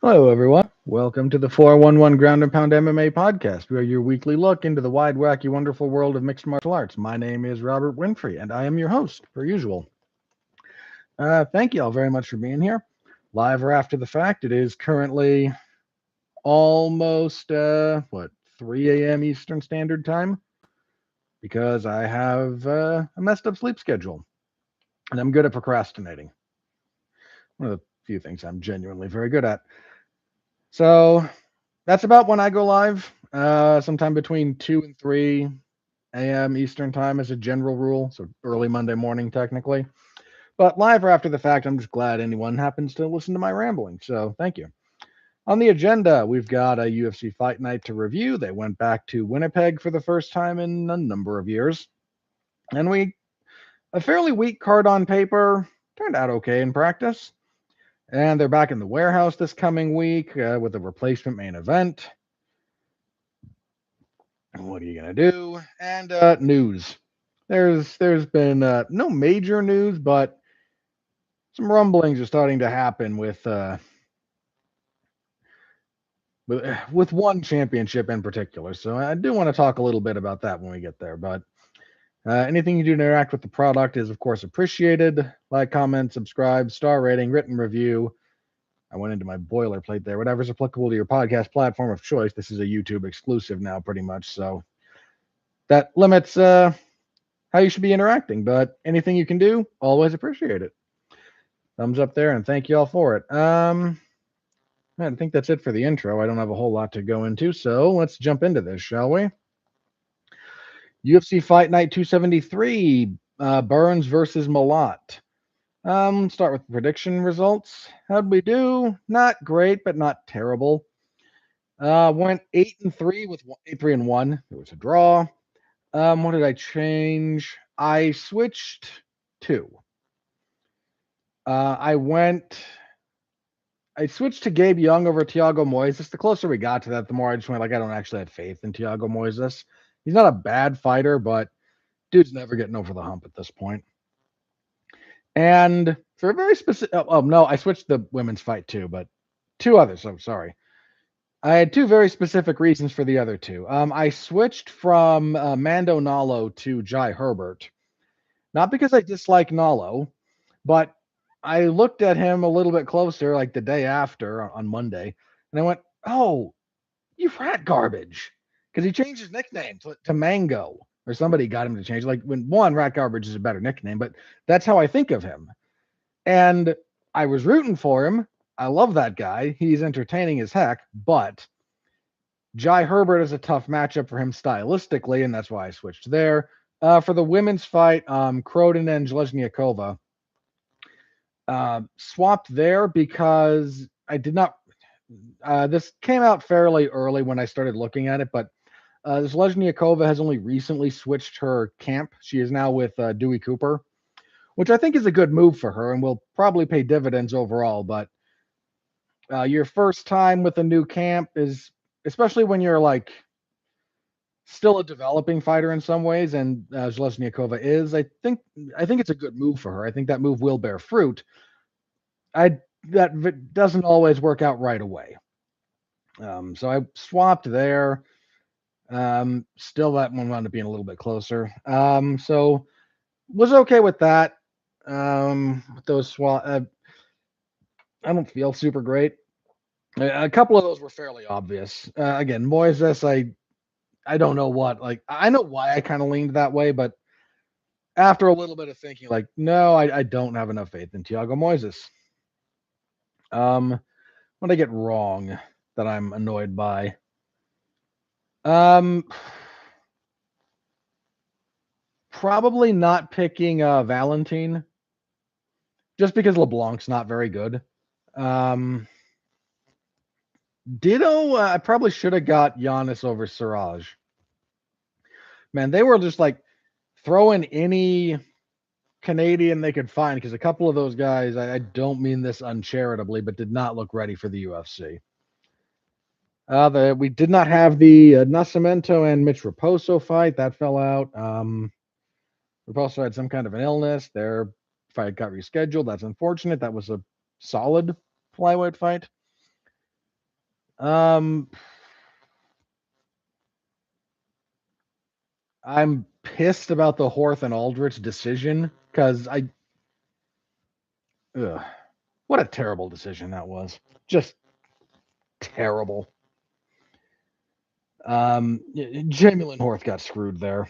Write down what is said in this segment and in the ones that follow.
Hello, everyone. Welcome to the 411 Ground and Pound MMA podcast. We are your weekly look into the wide, wacky, wonderful world of mixed martial arts. My name is Robert Winfrey, and I am your host, per usual. Thank you all very much for being here. Live or after the fact, it is currently almost, 3 a.m. Eastern Standard Time, because I have a messed up sleep schedule, and I'm good at procrastinating. One of the few things I'm genuinely very good at. So that's about when I go live, sometime between 2 and 3 a.m. Eastern time as a general rule. So early Monday morning, technically. But live or after the fact, I'm just glad anyone happens to listen to my rambling. So thank you. On the agenda, we've got a UFC Fight Night to review. They went back to Winnipeg for the first time in a number of years. And a fairly weak card on paper, turned out okay in practice. And they're back in the warehouse this coming week with a replacement main event. What are you gonna do? And news. There's been no major news, but some rumblings are starting to happen with one championship in particular. So I do want to talk a little bit about that when we get there. But anything you do to interact with the product is, of course, appreciated. Like, comment, subscribe, star rating, written review. I went into my boilerplate there. Whatever's applicable to your podcast platform of choice. This is a YouTube exclusive now, pretty much. So that limits how you should be interacting. But anything you can do, always appreciate it. Thumbs up there, and thank you all for it. I think that's it for the intro. I don't have a whole lot to go into, so let's jump into this, shall we? UFC Fight Night 273, Burns versus Malott. Start with the prediction results. How'd we do? Not great, but not terrible. Went 8-3 with 8-3-1. It was a draw. What did I change? I switched 2. I switched to Gabe Young over Thiago Moises. The closer we got to that, the more I just went, like, I don't actually have faith in Thiago Moises. He's not a bad fighter, but dude's never getting over the hump at this point. And for a very specific, no, I switched the women's fight too, but 2 others. I'm sorry. I had 2 very specific reasons for the other 2. I switched from Mando Nalo to Jai Herbert, not because I dislike Nalo, but I looked at him a little bit closer, like the day after on Monday, and I went, "Oh, you rat garbage," because he changed his nickname to Mango, or somebody got him to change. Like, when rat garbage is a better nickname, but that's how I think of him. And I was rooting for him. I love that guy. He's entertaining as heck, but Jai Herbert is a tough matchup for him stylistically, and that's why I switched there. For the women's fight, Kroden and Zalesniakova. Swapped there because I did not. This came out fairly early when I started looking at it, but Zalesniakova has only recently switched her camp. She is now with Dewey Cooper, which I think is a good move for her and will probably pay dividends overall. But your first time with a new camp is, especially when you're like still a developing fighter in some ways, and Zalesniakova is. I think it's a good move for her. I think that move will bear fruit. That doesn't always work out right away. So I swapped there. Still, that one wound up being a little bit closer. So was okay with that. With those swap, I don't feel super great. A couple of those were fairly obvious. Again, Moises, I don't know what. Like, I know why I kind of leaned that way, but after a little bit of thinking, like, no, I don't have enough faith in Thiago Moises. What did I get wrong that I'm annoyed by? Probably not picking Valentine, just because LeBlanc's not very good. Ditto, I probably should have got Giannis over Siraj. Man, they were just like throwing any Canadian they could find, because a couple of those guys, I don't mean this uncharitably, but did not look ready for the UFC. We did not have the Nascimento and Mitch Raposo fight. That fell out. Raposo had some kind of an illness. Their fight got rescheduled. That's unfortunate. That was a solid flyweight fight. I'm pissed about the Horth and Aldrich decision because ugh, what a terrible decision that was. Just terrible. Jamie Horth got screwed there.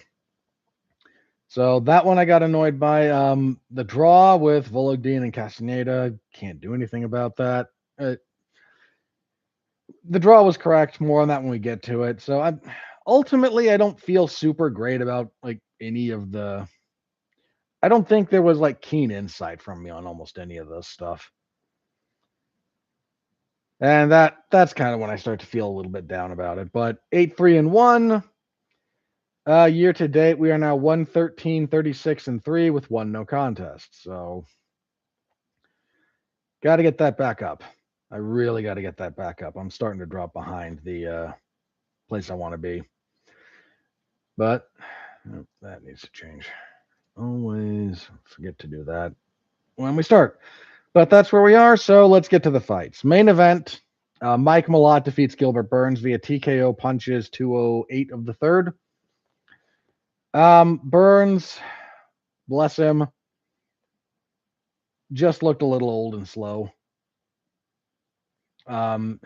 So that one I got annoyed by. The draw with Volodin and Castaneda, can't do anything about that. The draw was correct. More on that when we get to it. So ultimately I don't feel super great about like any of the. I don't think there was like keen insight from me on almost any of this stuff. And that's kind of when I start to feel a little bit down about it. But 8-3-1. Year to date, we are now 113, 36-3 with one no contest. So got to get that back up. I really got to get that back up. I'm starting to drop behind the place I want to be. But that needs to change. Always forget to do that when we start. But that's where we are. So let's get to the fights. Main event. Mike Malott defeats Gilbert Burns via TKO punches 208 of the third. Burns, bless him, just looked a little old and slow. So I'm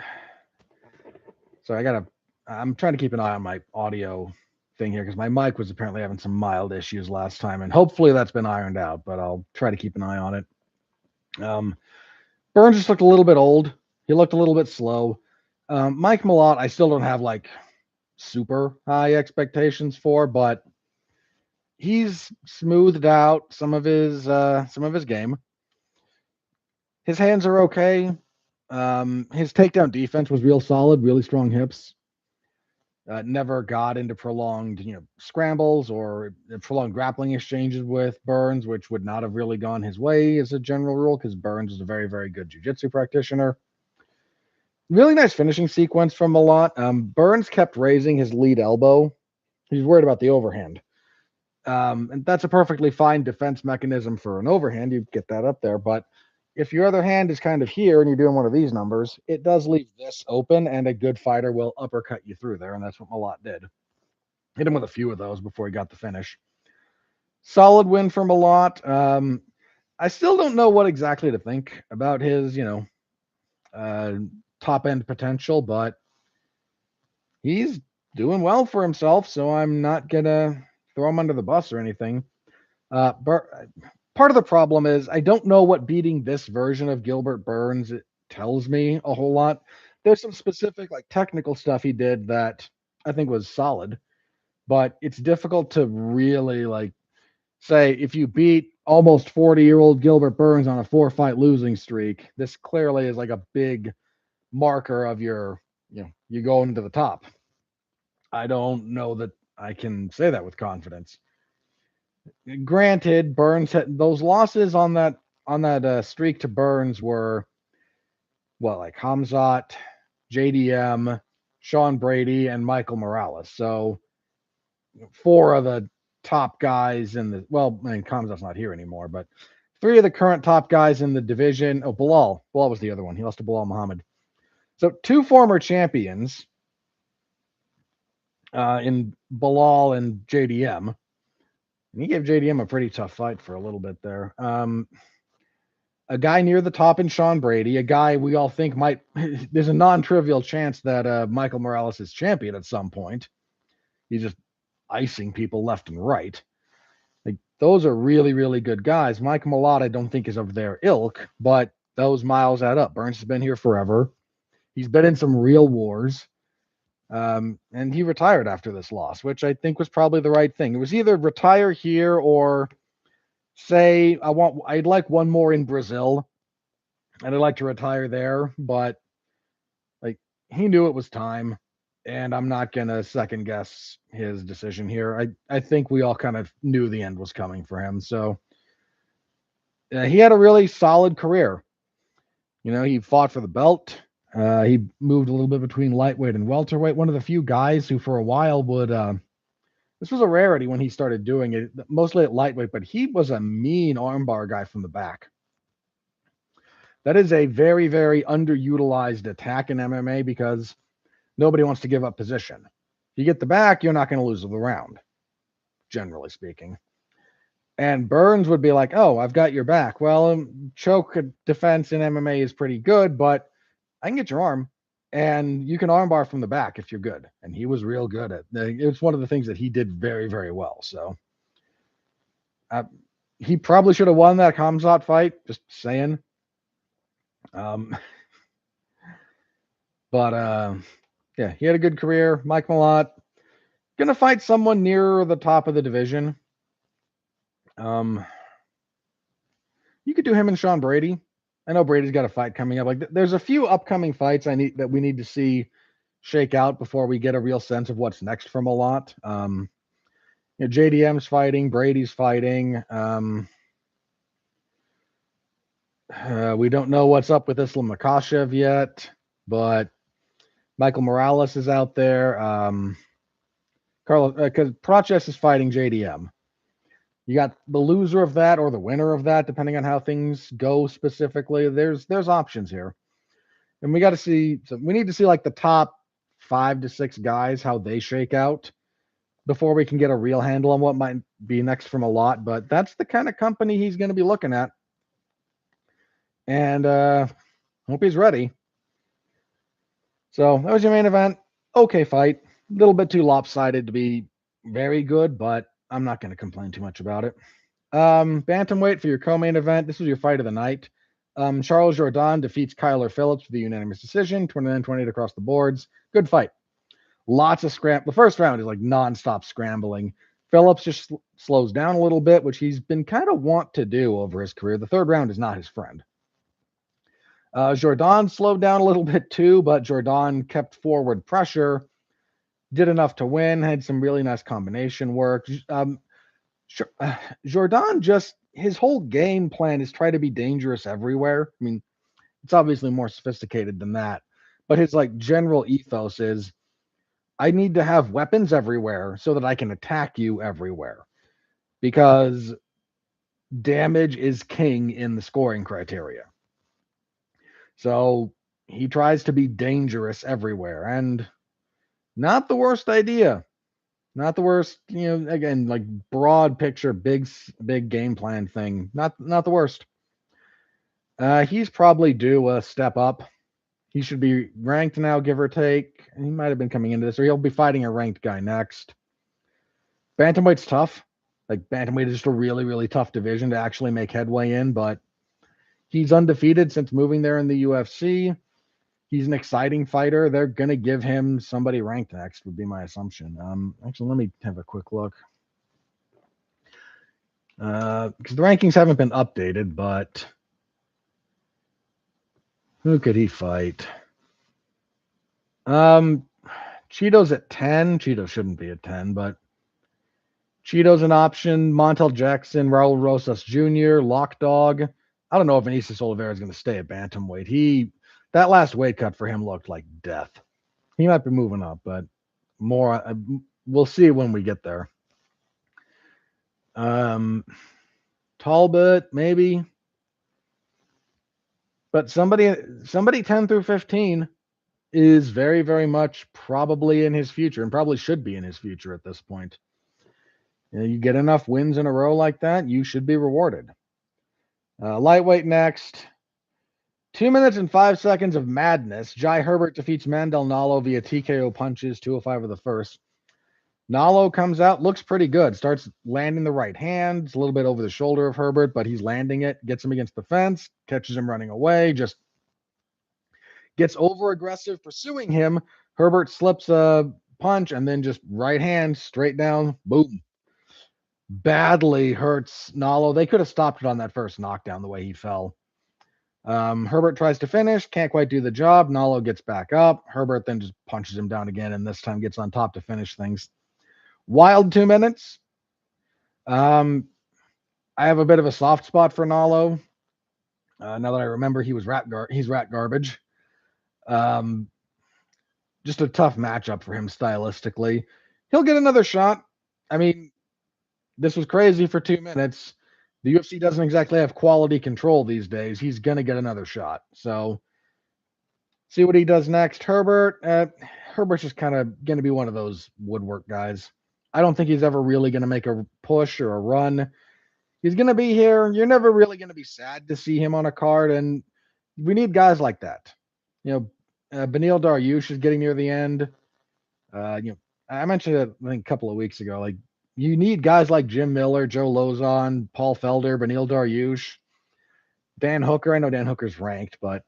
trying to keep an eye on my audio thing here because my mic was apparently having some mild issues last time, and hopefully that's been ironed out, but I'll try to keep an eye on it. Burns just looked a little bit old. He looked a little bit slow. Mike Malott, I still don't have like super high expectations for, but he's smoothed out some of his game. His hands are okay. His takedown defense was real solid, really strong hips. Never got into prolonged, scrambles or prolonged grappling exchanges with Burns, which would not have really gone his way as a general rule because Burns is a very, very good jiu-jitsu practitioner. Really nice finishing sequence from Malott. Burns kept raising his lead elbow. He's worried about the overhand. And that's a perfectly fine defense mechanism for an overhand. You get that up there. But if your other hand is kind of here and you're doing one of these numbers, it does leave this open, and a good fighter will uppercut you through there. And that's what Malott did. Hit him with a few of those before he got the finish. Solid win for Malott. I still don't know what exactly to think about his, top end potential, but he's doing well for himself. So I'm not going to throw him under the bus or anything. Part of the problem is I don't know what beating this version of Gilbert Burns tells me a whole lot. There's some specific like technical stuff he did that I think was solid, but it's difficult to really like say if you beat almost 40-year-old Gilbert Burns on a 4-fight losing streak, this clearly is like a big marker of your, you go into the top. I don't know that I can say that with confidence. Granted, Burns had those losses on that streak to Burns were like Hamzat, JDM, Sean Brady, and Michael Morales. So 4 of the top guys in the Hamzat's not here anymore, but 3 of the current top guys in the division. Oh, Bilal was the other one. He lost to Bilal Muhammad. So 2 former champions in Bilal and JDM. And he gave JDM a pretty tough fight for a little bit there. A guy near the top in Sean Brady, a guy we all think might, there's a non-trivial chance that Michael Morales is champion at some point. He's just icing people left and right. Like, those are really, really good guys. Mike Malott, I don't think is of their ilk, but those miles add up. Burns has been here forever. He's been in some real wars. And he retired after this loss, which I think was probably the right thing. It was either retire here or say I'd like one more in Brazil and I'd like to retire there, but like he knew it was time, and I'm not gonna second guess his decision here. I think we all kind of knew the end was coming for him. So he had a really solid career. He fought for the belt. He moved a little bit between lightweight and welterweight. One of the few guys who for a while would this was a rarity when he started doing it, mostly at lightweight, but he was a mean armbar guy from the back. That is a very, very underutilized attack in MMA because nobody wants to give up position. If you get the back, you're not going to lose the round, generally speaking. And Burns would be like, oh, I've got your back. Well, choke defense in MMA is pretty good, but I can get your arm, and you can armbar from the back if you're good. And he was real good at it. It's one of the things that he did very, very well. So he probably should have won that Khamzat fight, just saying. But yeah, he had a good career. Mike Malott gonna fight someone near the top of the division. You could do him and Sean Brady. I know Brady's got a fight coming up. Like, there's a few upcoming fights we need to see shake out before we get a real sense of what's next from Malott. JDM's fighting, Brady's fighting. We don't know what's up with Islam Makhachev yet, but Michael Morales is out there. Because Prochess is fighting JDM. You got the loser of that or the winner of that, depending on how things go specifically. There's options here, and we got to see. So we need to see like the top 5 to 6 guys, how they shake out before we can get a real handle on what might be next from Malott. But that's the kind of company he's going to be looking at, and hope he's ready. So that was your main event. Okay fight, a little bit too lopsided to be very good, but I'm not going to complain too much about it. Bantamweight for your co-main event. This was your fight of the night. Charles Jourdain defeats Kyler Phillips with a unanimous decision, 29-28 across the boards. Good fight. Lots of scram. The first round is like nonstop scrambling. Phillips just slows down a little bit, which he's been kind of want to do over his career. The third round is not his friend. Jourdain slowed down a little bit too, but Jourdain kept forward pressure, did enough to win, had some really nice combination work. Jourdain just, his whole game plan is try to be dangerous everywhere. I mean, it's obviously more sophisticated than that, but his like general ethos is, I need to have weapons everywhere so that I can attack you everywhere, because damage is king in the scoring criteria. So he tries to be dangerous everywhere, and not the worst idea. Not the worst, again, like broad picture, big game plan thing. Not the worst. He's probably due a step up. He should be ranked now, give or take. He might have been coming into this, or he'll be fighting a ranked guy next. Bantamweight's tough. Like, bantamweight is just a really, really tough division to actually make headway in, but he's undefeated since moving there in the UFC. He's an exciting fighter. They're going to give him somebody ranked next, would be my assumption. Actually, let me have a quick look. Because the rankings haven't been updated, but who could he fight? Cheeto's at 10. Cheeto shouldn't be at 10, but Cheeto's an option. Montel Jackson, Raul Rosas Jr., Lock Dog. I don't know if Vinicius Oliveira is going to stay at bantamweight. That last weight cut for him looked like death. He might be moving up, but more we'll see when we get there. Talbot, maybe. But somebody 10 through 15 is very, very much probably in his future, and probably should be in his future at this point. You get enough wins in a row like that, you should be rewarded. Lightweight next. 2 minutes and 5 seconds of madness. Jai Herbert defeats Mandel Nalo via TKO punches, 205 of the first. Nalo comes out, looks pretty good. Starts landing the right hand. It's a little bit over the shoulder of Herbert, but he's landing it. Gets him against the fence. Catches him running away. Just gets over aggressive pursuing him. Herbert slips a punch and then just right hand straight down. Boom. Badly hurts Nalo. They could have stopped it on that first knockdown the way he fell. Herbert tries to finish, can't quite do the job. Nalo gets back up. Herbert then just punches him down again, and this time gets on top to finish things. Wild 2 minutes. I have a bit of a soft spot for Nalo. Now that I remember he's rat garbage. Just a tough matchup for him stylistically. He'll get another shot. I mean, this was crazy for 2 minutes. The UFC doesn't exactly have quality control these days. He's going to get another shot. So see what he does next. Herbert's just kind of going to be one of those woodwork guys. I don't think he's ever really going to make a push or a run. He's going to be here. You're never really going to be sad to see him on a card, and we need guys like that. Beneil Dariush is getting near the end. I mentioned it I think a couple of weeks ago. Like you need guys like Jim Miller, Joe Lozon, Paul Felder, Beneil Dariush, Dan Hooker. I know Dan Hooker's ranked, but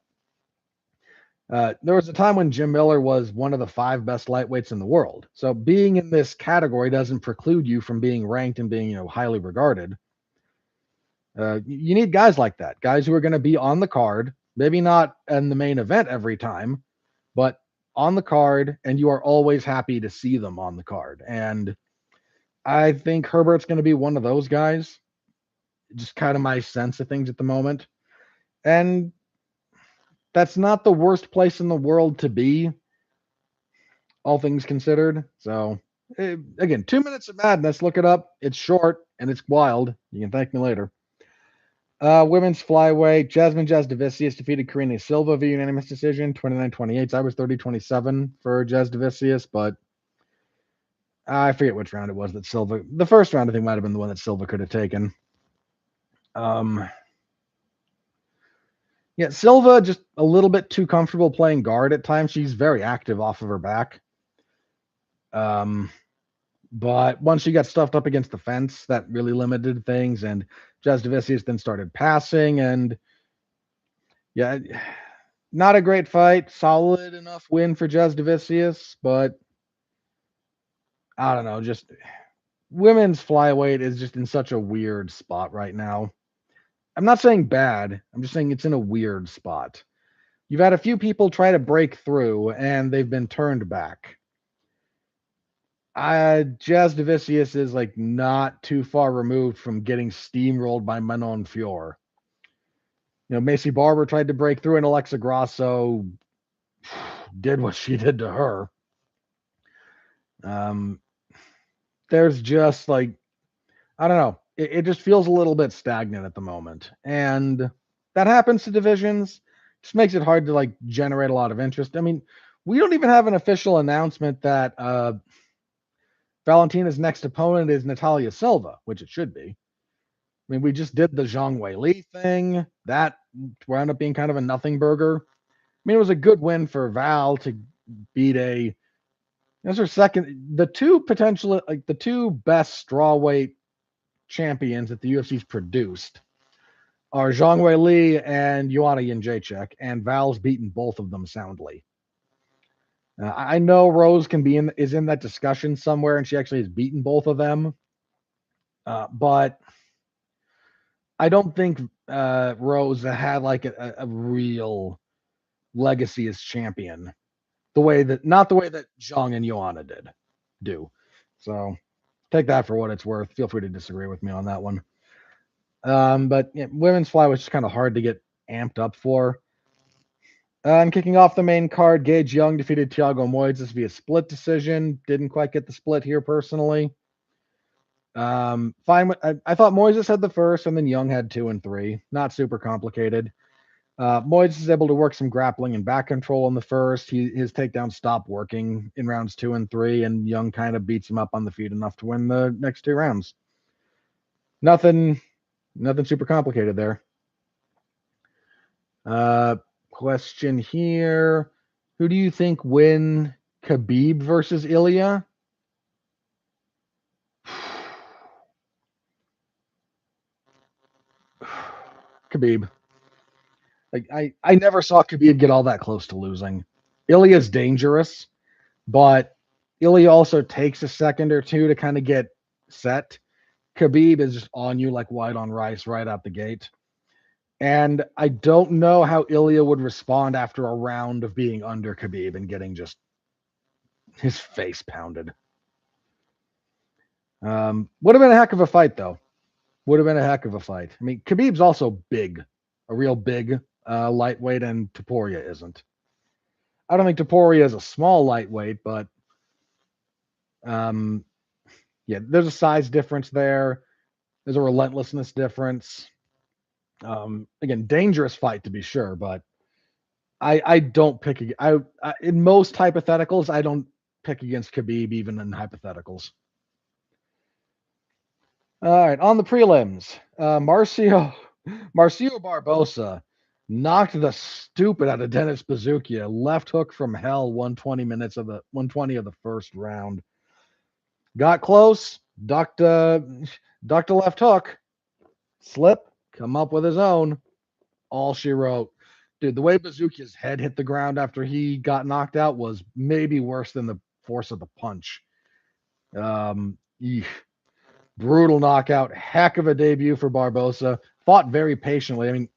there was a time when Jim Miller was one of the 5 best lightweights in the world. So being in this category doesn't preclude you from being ranked and being highly regarded. You need guys like that, guys who are going to be on the card, maybe not in the main event every time, but on the card, and you are always happy to see them on the card. And I think Herbert's going to be one of those guys. Just kind of my sense of things at the moment. And that's not the worst place in the world to be, all things considered. So, again, 2 minutes of madness. Look it up. It's short and it's wild. You can thank me later. Women's flyweight, Jasmine Jasdavicius defeated Karina Silva via unanimous decision, 29-28. I was 30-27 for Jasdavicius, but I forget which round it was that Silva. The first round, I think, might have been the one that Silva could have taken. Yeah, Silva just a little bit too comfortable playing guard at times. She's very active off of her back. But once she got stuffed up against the fence, that really limited things. And Jasdavicius then started passing. And yeah, not a great fight. Solid enough win for Jasdavicius, but I don't know. Just women's flyweight is just in such a weird spot right now. I'm not saying bad. I'm just saying it's in a weird spot. You've had a few people try to break through, and they've been turned back. Jasdavicius is like not too far removed from getting steamrolled by Manon Fior. Macy Barber tried to break through, and Alexa Grasso did what she did to her. There's just like, I don't know. It just feels a little bit stagnant at the moment. And that happens to divisions. Just makes it hard to like generate a lot of interest. I mean, we don't even have an official announcement that Valentina's next opponent is Natalia Silva, which it should be. I mean, we just did the Zhang Weili thing. That wound up being kind of a nothing burger. I mean, it was a good win for Val to beat that's her second. The two best strawweight champions that the UFC's produced are Zhang Weili and Joanna Jędrzejczyk, and Val's beaten both of them soundly. I know Rose is in that discussion somewhere, and she actually has beaten both of them. But I don't think Rose had like a real legacy as champion, not the way that Zhang and Joanna do. So take that for what it's worth. Feel free to disagree with me on that one. But yeah, women's flyweight is kind of hard to get amped up for. And kicking off the main card, Gage Young defeated Thiago Moises via split decision. Didn't quite get the split here personally. Fine. I thought Moises had the first, and then Young had 2 and 3. Not super complicated. Moises is able to work some grappling and back control in the first. His takedown stopped working in rounds 2 and 3, and Young kind of beats him up on the feet enough to win the next 2 rounds. Nothing super complicated there. Question here. Who do you think win Khabib versus Ilya? Khabib. Like I never saw Khabib get all that close to losing. Ilya's dangerous, but Ilya also takes a second or two to kind of get set. Khabib is just on you like white on rice right out the gate. And I don't know how Ilya would respond after a round of being under Khabib and getting just his face pounded. Would have been a heck of a fight, though. Would have been a heck of a fight. I mean, Khabib's also big, a real big lightweight, and Topuria isn't. I don't think Topuria is a small lightweight, but yeah, there's a size difference there. There's a relentlessness difference. Again, dangerous fight to be sure, but I don't pick. I in most hypotheticals, I don't pick against Khabib even in hypotheticals. All right, on the prelims, Marcio Barbosa knocked the stupid out of Dennis Bazookia. Left hook from hell, 120 of the first round. Got close, ducked a left hook, slip, come up with his own. All she wrote. Dude, the way Bazookia's head hit the ground after he got knocked out was maybe worse than the force of the punch. Eesh. Brutal knockout. Heck of a debut for Barbosa. Fought very patiently. I mean,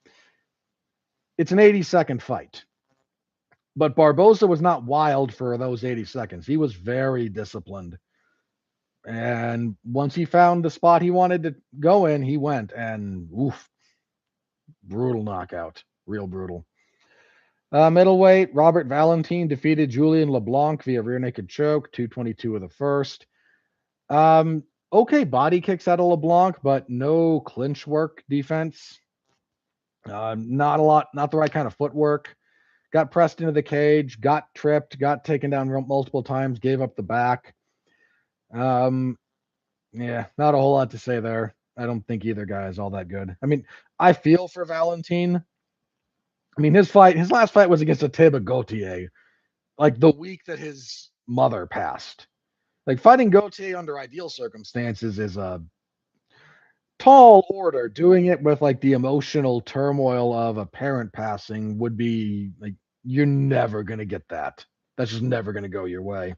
it's an 80-second fight. But Barbosa was not wild for those 80 seconds. He was very disciplined. And once he found the spot he wanted to go in, he went. And oof, brutal knockout. Real brutal. Middleweight, Robert Valentin defeated Julian LeBlanc via rear naked choke, 222 of the first. Okay body kicks out of LeBlanc, but no clinch work defense. Not a lot, not the right kind of footwork. Got pressed into the cage, got tripped, got taken down multiple times, gave up the back. Yeah, not a whole lot to say there. I don't think either guy is all that good. I mean, I feel for Valentin. I mean, his last fight was against Atiba Gauthier, like the week that his mother passed. Like fighting Gauthier under ideal circumstances is a tall order. Doing it with like the emotional turmoil of a parent passing would be like you're never gonna get that. That's just never gonna go your way.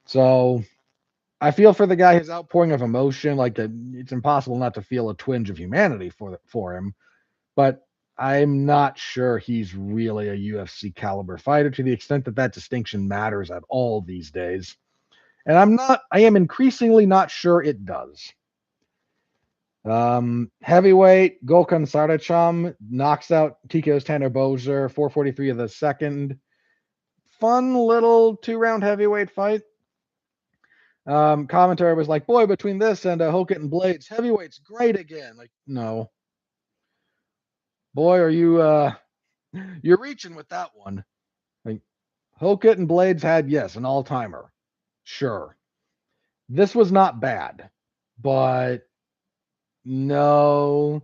So I feel for the guy. His outpouring of emotion, it's impossible not to feel a twinge of humanity for him. But I'm not sure he's really a UFC caliber fighter to the extent that that distinction matters at all these days. And I am increasingly not sure it does. Heavyweight, Gokhan Saracham knocks out TKO's Tanner Boser, 443 of the second. Fun little 2-round heavyweight fight. Commentary was like, boy, between this and Hokett and Blades, heavyweight's great again. Like, no. Boy, are you're reaching with that one. Like, Hokett and Blades had, yes, an all-timer. Sure. This was not bad, but no.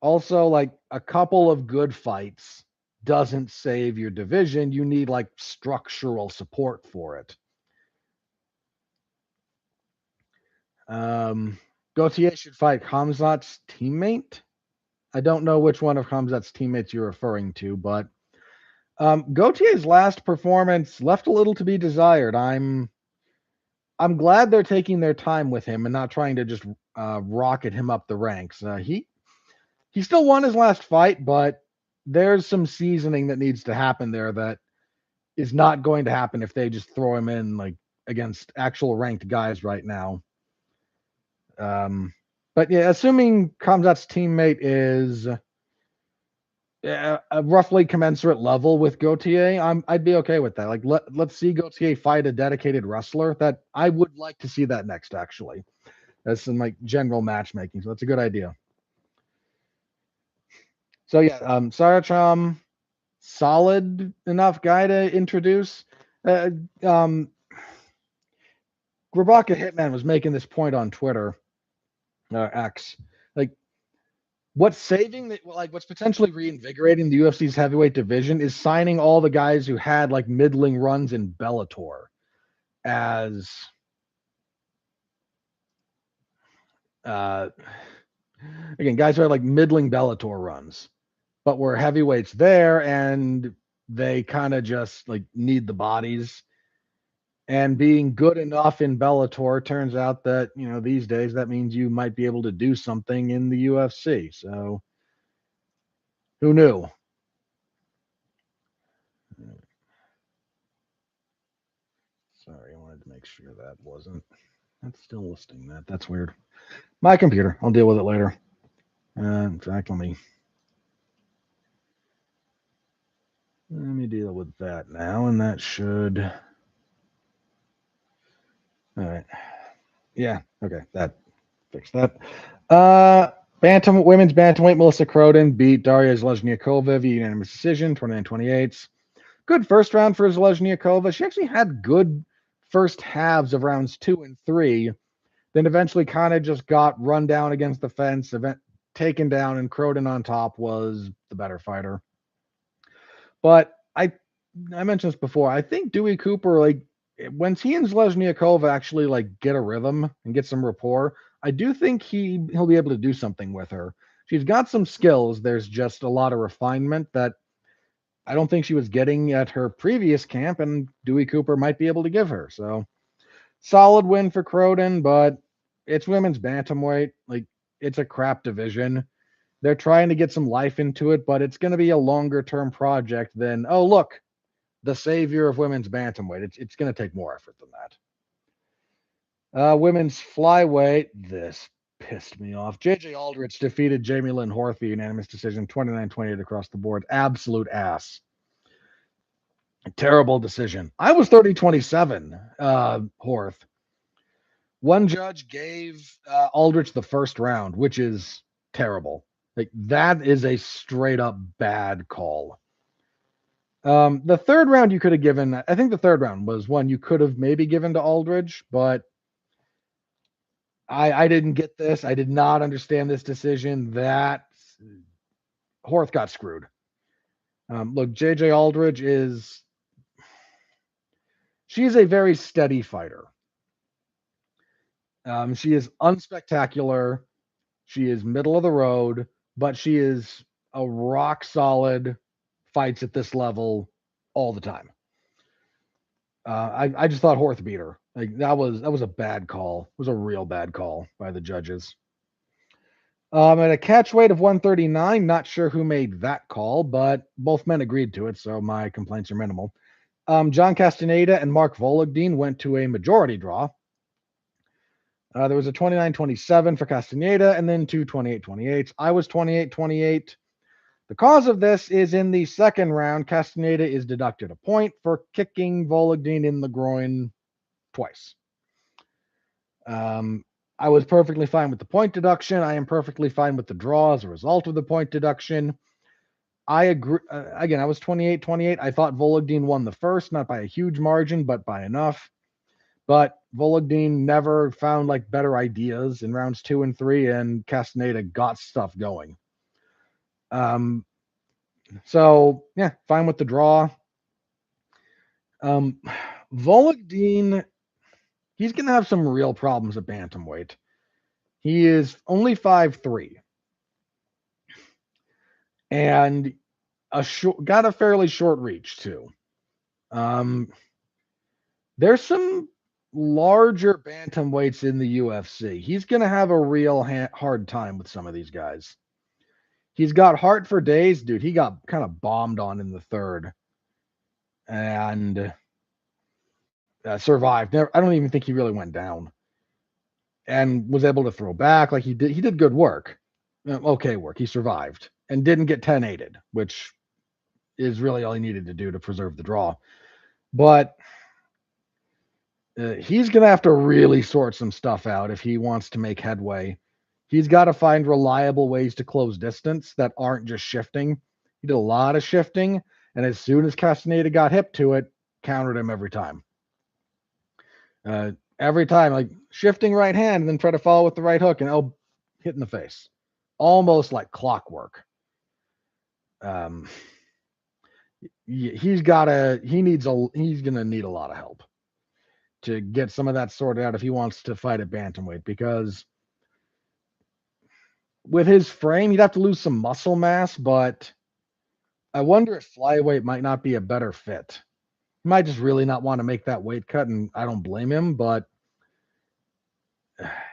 Also, like a couple of good fights doesn't save your division. You need like structural support for it. Gauthier should fight Khamzat's teammate. I don't know which one of Khamzat's teammates you're referring to, but Gautier's last performance left a little to be desired. I'm glad they're taking their time with him and not trying to just rocket him up the ranks. He still won his last fight, but there's some seasoning that needs to happen there that is not going to happen if they just throw him in like against actual ranked guys right now. But yeah, assuming Khamzat's teammate is a roughly commensurate level with Gauthier, I'd be okay with that. Like let's see Gauthier fight a dedicated wrestler. That I would like to see that next actually. That's some like general matchmaking. So that's a good idea. So yeah, Saracham, solid enough guy to introduce. Grabaka Hitman was making this point on Twitter, X. Like, what's potentially reinvigorating the UFC's heavyweight division is signing all the guys who had like middling runs in Bellator as again guys who had like middling Bellator runs, but were heavyweights there and they kind of just like need the bodies. And being good enough in Bellator turns out that, these days that means you might be able to do something in the UFC. So who knew? Sorry, I wanted to make sure that wasn't. That's still listing that. That's weird. My computer. I'll deal with it later. In fact, let me deal with that now, and that should. All right. Yeah. Okay. That Fix that. Women's bantamweight, Melissa Croden beat Daria Zalezniakova via unanimous decision, 29-28. Good first round for Zalezniakova. She actually had good first halves of rounds 2 and 3, then eventually kind of just got run down against the fence, taken down, and Croden on top was the better fighter. But I mentioned this before. I think Dewey Cooper, like, when he and Zalezniakova actually like get a rhythm and get some rapport, I do think he'll be able to do something with her. She's got some skills. There's just a lot of refinement that I don't think she was getting at her previous camp, and Dewey Cooper might be able to give her. So solid win for Croden, but it's women's bantamweight. Like, it's a crap division. They're trying to get some life into it, but it's going to be a longer term project than, oh, look, the savior of women's bantamweight. It's going to take more effort than that. Women's flyweight, this pissed me off. JJ Aldrich defeated Jamie Lynn Horthy unanimous decision, 29-28 across the board. Absolute ass. Terrible decision. I was 30-27, Horth. One judge gave Aldrich the first round, which is terrible. Like, that is a straight up bad call. The third round you could have given, I think the third round was one you could have maybe given to Aldridge, but I didn't get this. I did not understand this decision. That Horth got screwed. Look, JJ Aldridge she's a very steady fighter. She is unspectacular. She is middle of the road, but she is a rock solid, fights at this level all the time. I just thought Horth beat her. Like, that was a bad call. It was a real bad call by the judges. At a catch weight of 139, not sure who made that call, but both men agreed to it, so my complaints are minimal. John Castaneda and Mark Vologdin went to a majority draw. There was a 29-27 for Castaneda, and then two 28-28. I was 28-28. The cause of this is in the second round, Castaneda is deducted a point for kicking Vologdin in the groin twice. I was perfectly fine with the point deduction. I am perfectly fine with the draw as a result of the point deduction. I agree. Again, I was 28-28. I thought Vologdin won the first, not by a huge margin, but by enough. But Vologdin never found like better ideas in rounds 2 and 3, and Castaneda got stuff going. So yeah, fine with the draw. Vologdin, he's gonna have some real problems at bantamweight. He is only 5'3", and got a fairly short reach too. There's some larger bantamweights in the UFC. He's gonna have a real hard time with some of these guys. He's got heart for days, dude. He got kind of bombed on in the third, and survived. I don't even think he really went down, and was able to throw back. Like, he did good work, okay work. He survived and didn't get 10-8'd, which is really all he needed to do to preserve the draw. But he's gonna have to really sort some stuff out if he wants to make headway. He's got to find reliable ways to close distance that aren't just shifting. He did a lot of shifting, and as soon as Castaneda got hip to it, countered him every time. Every time, like, shifting right hand and then try to follow with the right hook and hit in the face. Almost like clockwork. He's gonna need a lot of help to get some of that sorted out if he wants to fight at bantamweight, because with his frame, he'd have to lose some muscle mass, but I wonder if flyweight might not be a better fit. He might just really not want to make that weight cut, and I don't blame him, but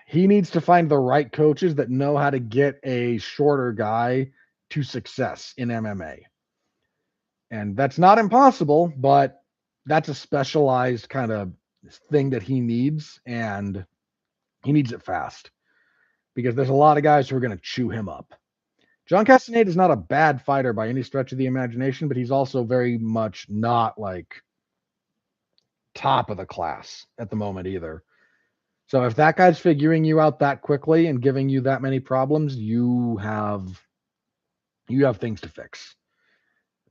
he needs to find the right coaches that know how to get a shorter guy to success in MMA. And that's not impossible, but that's a specialized kind of thing that he needs, and he needs it fast, because there's a lot of guys who are going to chew him up. John Castaneda is not a bad fighter by any stretch of the imagination, but he's also very much not like top of the class at the moment either. So if that guy's figuring you out that quickly and giving you that many problems, you have things to fix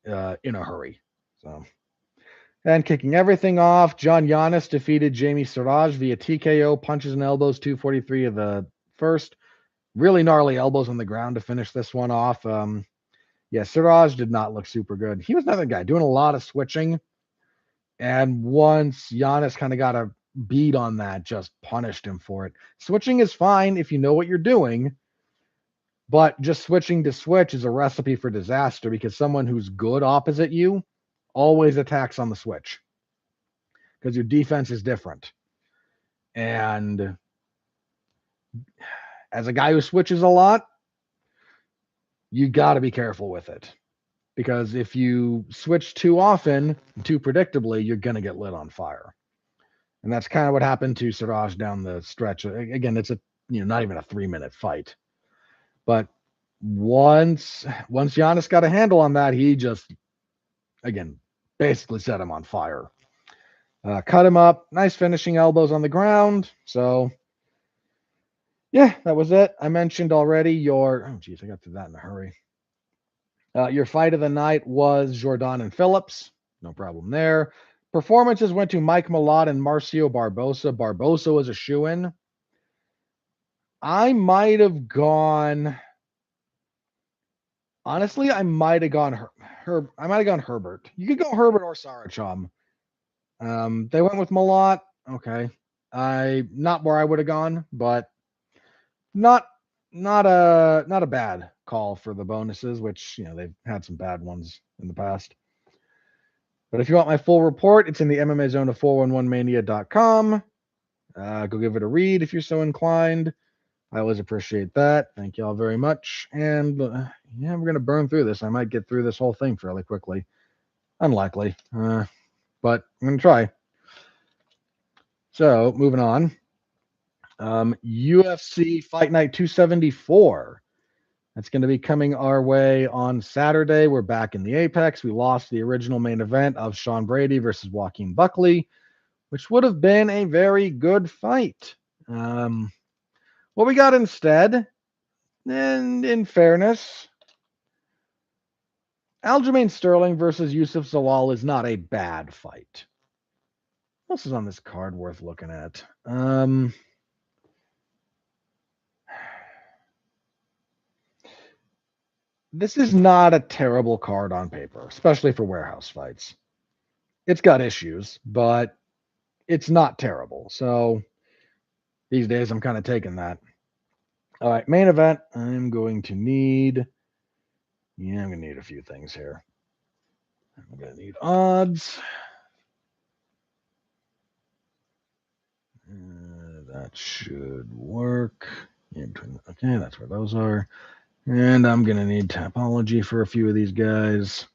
in a hurry. So, and kicking everything off, John Giannis defeated Jamie Siraj via TKO, punches and elbows, 2:43 of the first. Really gnarly elbows on the ground to finish this one off. Yeah, Siraj did not look super good. He was another guy doing a lot of switching. And once Giannis kind of got a beat on that, just punished him for it. Switching is fine if you know what you're doing, but just switching to switch is a recipe for disaster because someone who's good opposite you always attacks on the switch because your defense is different. And as a guy who switches a lot, you got to be careful with it because if you switch too often, too predictably, you're going to get lit on fire. And that's kind of what happened to Siraj down the stretch. Again, it's not even a 3-minute fight. But once Giannis got a handle on that, he just, again, basically set him on fire. Cut him up. Nice finishing elbows on the ground. So, yeah, that was it. I mentioned already I got to that in a hurry. Your fight of the night was Jordan and Phillips. No problem there. Performances went to Mike Malott and Marcio Barbosa. Barbosa was a shoo-in. I might have gone. Honestly, I might have gone Herbert. You could go Herbert or Saracham. They went with Malott. Okay. Not where I would have gone, but not a bad call for the bonuses, which they've had some bad ones in the past. But if you want my full report, it's in the MMA zone of 411mania.com. Go give it a read if you're so inclined. I always appreciate that. Thank you all very much. And we're going to burn through this. I might get through this whole thing fairly quickly. Unlikely, but I'm going to try. So moving on. UFC Fight Night 274. That's going to be coming our way on Saturday. We're back in the Apex. We lost the original main event of Sean Brady versus Joaquin Buckley, which would have been a very good fight. What we got instead, and in fairness, Aljamain Sterling versus Youssef Zalal is not a bad fight. What else is on this card worth looking at? This is not a terrible card on paper, especially for warehouse fights. It's got issues, but it's not terrible. So these days I'm kind of taking that. All right, main event. I'm going to need a few things here. I'm going to need odds. That should work. Okay, that's where those are. And I'm going to need Tapology for a few of these guys.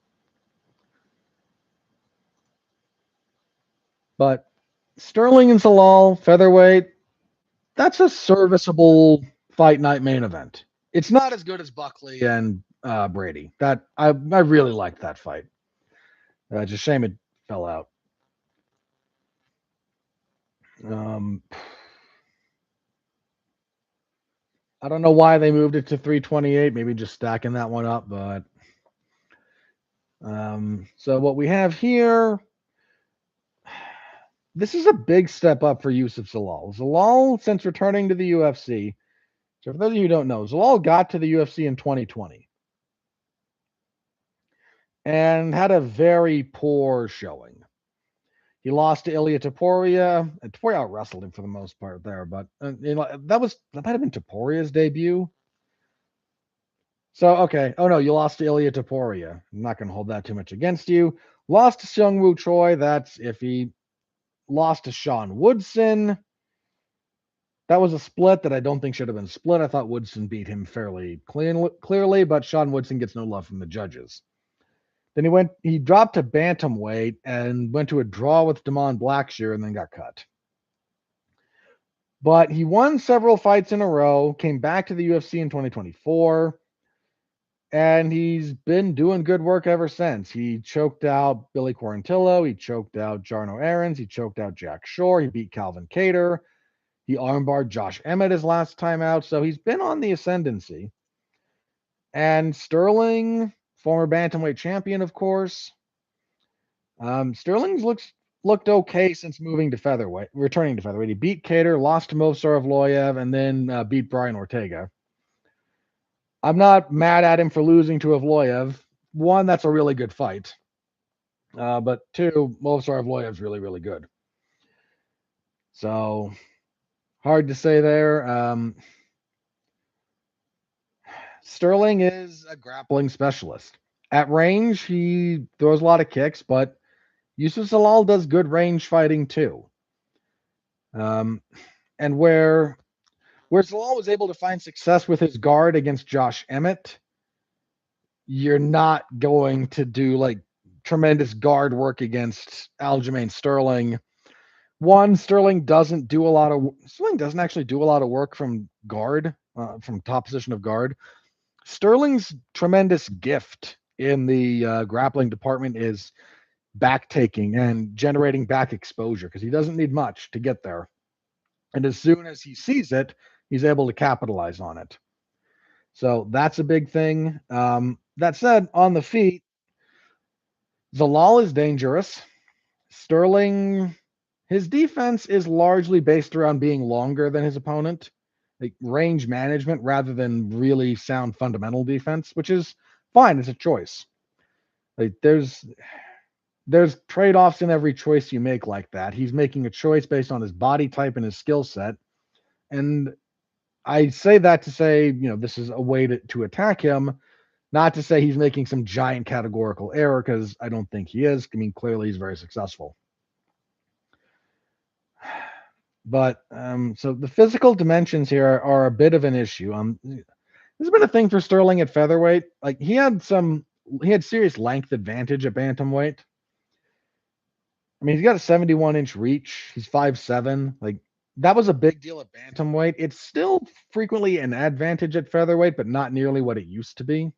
But Sterling and Zalal, featherweight, that's a serviceable fight night main event. It's not as good as Buckley and Brady. That I really liked that fight. It's a shame it fell out. I don't know why they moved it to 328. Maybe just stacking that one up, but so what we have here, this is a big step up for Youssef Zalal. Zalal, since returning to the UFC, so for those of you who don't know, Zalal got to the UFC in 2020 and had a very poor showing. He lost to Ilia Topuria. Topuria out-wrestled him for the most part there, but that might have been Topuria's debut. So, okay. Oh, no, you lost to Ilia Topuria. I'm not going to hold that too much against you. Lost to Seung-Woo Choi. That's iffy. Lost to Sean Woodson. That was a split that I don't think should have been split. I thought Woodson beat him fairly clearly, but Sean Woodson gets no love from the judges. Then he dropped to bantamweight and went to a draw with Damon Blackshear and then got cut. But he won several fights in a row, came back to the UFC in 2024, and he's been doing good work ever since. He choked out Billy Quarantillo. He choked out Jarno Aarons. He choked out Jack Shore. He beat Calvin Kattar. He armbarred Josh Emmett his last time out, so he's been on the ascendancy. And Sterling, former bantamweight champion, of course. Sterling's looked okay since moving to featherweight, returning to featherweight. He beat Kattar, lost to Movsar Evloev, and then beat Brian Ortega. I'm not mad at him for losing to Evloev. One, that's a really good fight. But two, Movsar Evloev's really, really good. So hard to say there. Sterling is a grappling specialist. At range, he throws a lot of kicks, but Youssef Zalal does good range fighting too. And where Zalal was able to find success with his guard against Josh Emmett, you're not going to do like tremendous guard work against Aljamain Sterling. One, Sterling doesn't actually do a lot of work from guard, from top position of guard. Sterling's tremendous gift in the grappling department is back taking and generating back exposure because he doesn't need much to get there. And as soon as he sees it, he's able to capitalize on it. So that's a big thing. That said, on the feet, Zalal is dangerous. Sterling, his defense is largely based around being longer than his opponent, like range management rather than really sound fundamental defense, which is fine. It's a choice. Like there's trade-offs in every choice you make like that. He's making a choice based on his body type and his skill set. And I say that to say, this is a way to attack him, not to say he's making some giant categorical error, because I don't think he is. I mean, clearly he's very successful. But so the physical dimensions here are a bit of an issue. This has been a thing for Sterling at featherweight. Like he had serious length advantage at bantamweight. I mean, he's got a 71-inch reach. He's 5'7". Like that was a big deal at bantamweight. It's still frequently an advantage at featherweight, but not nearly what it used to be.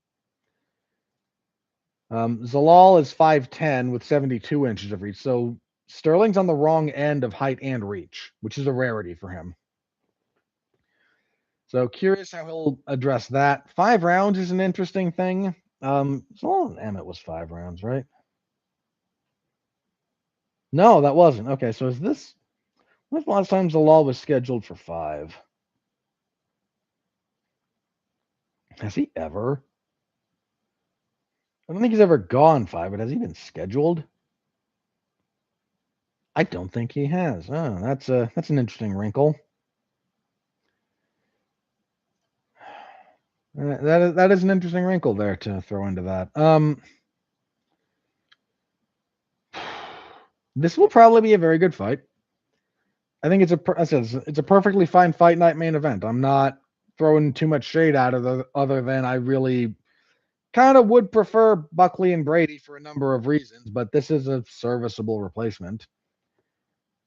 Zalal is 5'10" with 72 inches of reach. So Sterling's on the wrong end of height and reach, which is a rarity for him. So curious how he'll address that. 5 rounds is an interesting thing. Zalal and Emmett was 5 rounds, right? No, that wasn't. Okay, so when's the last time Zalal was scheduled for 5? Has he ever? I don't think he's ever gone 5, but has he been scheduled? I don't think he has. Oh, that's an interesting wrinkle. That is an interesting wrinkle there to throw into that. This will probably be a very good fight. I think it's a perfectly fine fight night main event. I'm not throwing too much shade out of it, other than I really kind of would prefer Buckley and Brady for a number of reasons, but this is a serviceable replacement.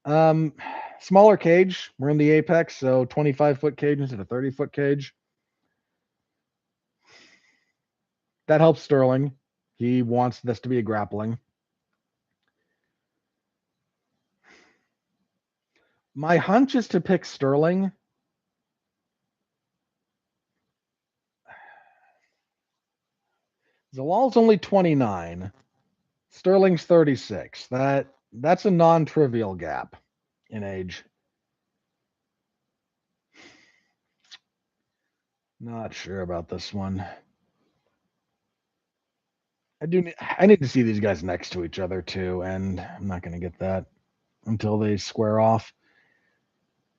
Smaller cage. We're in the Apex, so 25-foot cage instead of 30-foot cage. That helps Sterling. He wants this to be a grappling. My hunch is to pick Sterling. Zalal's only 29. Sterling's 36. That's a non-trivial gap in age. Not sure about this one. I need to see these guys next to each other too, and I'm not going to get that until they square off.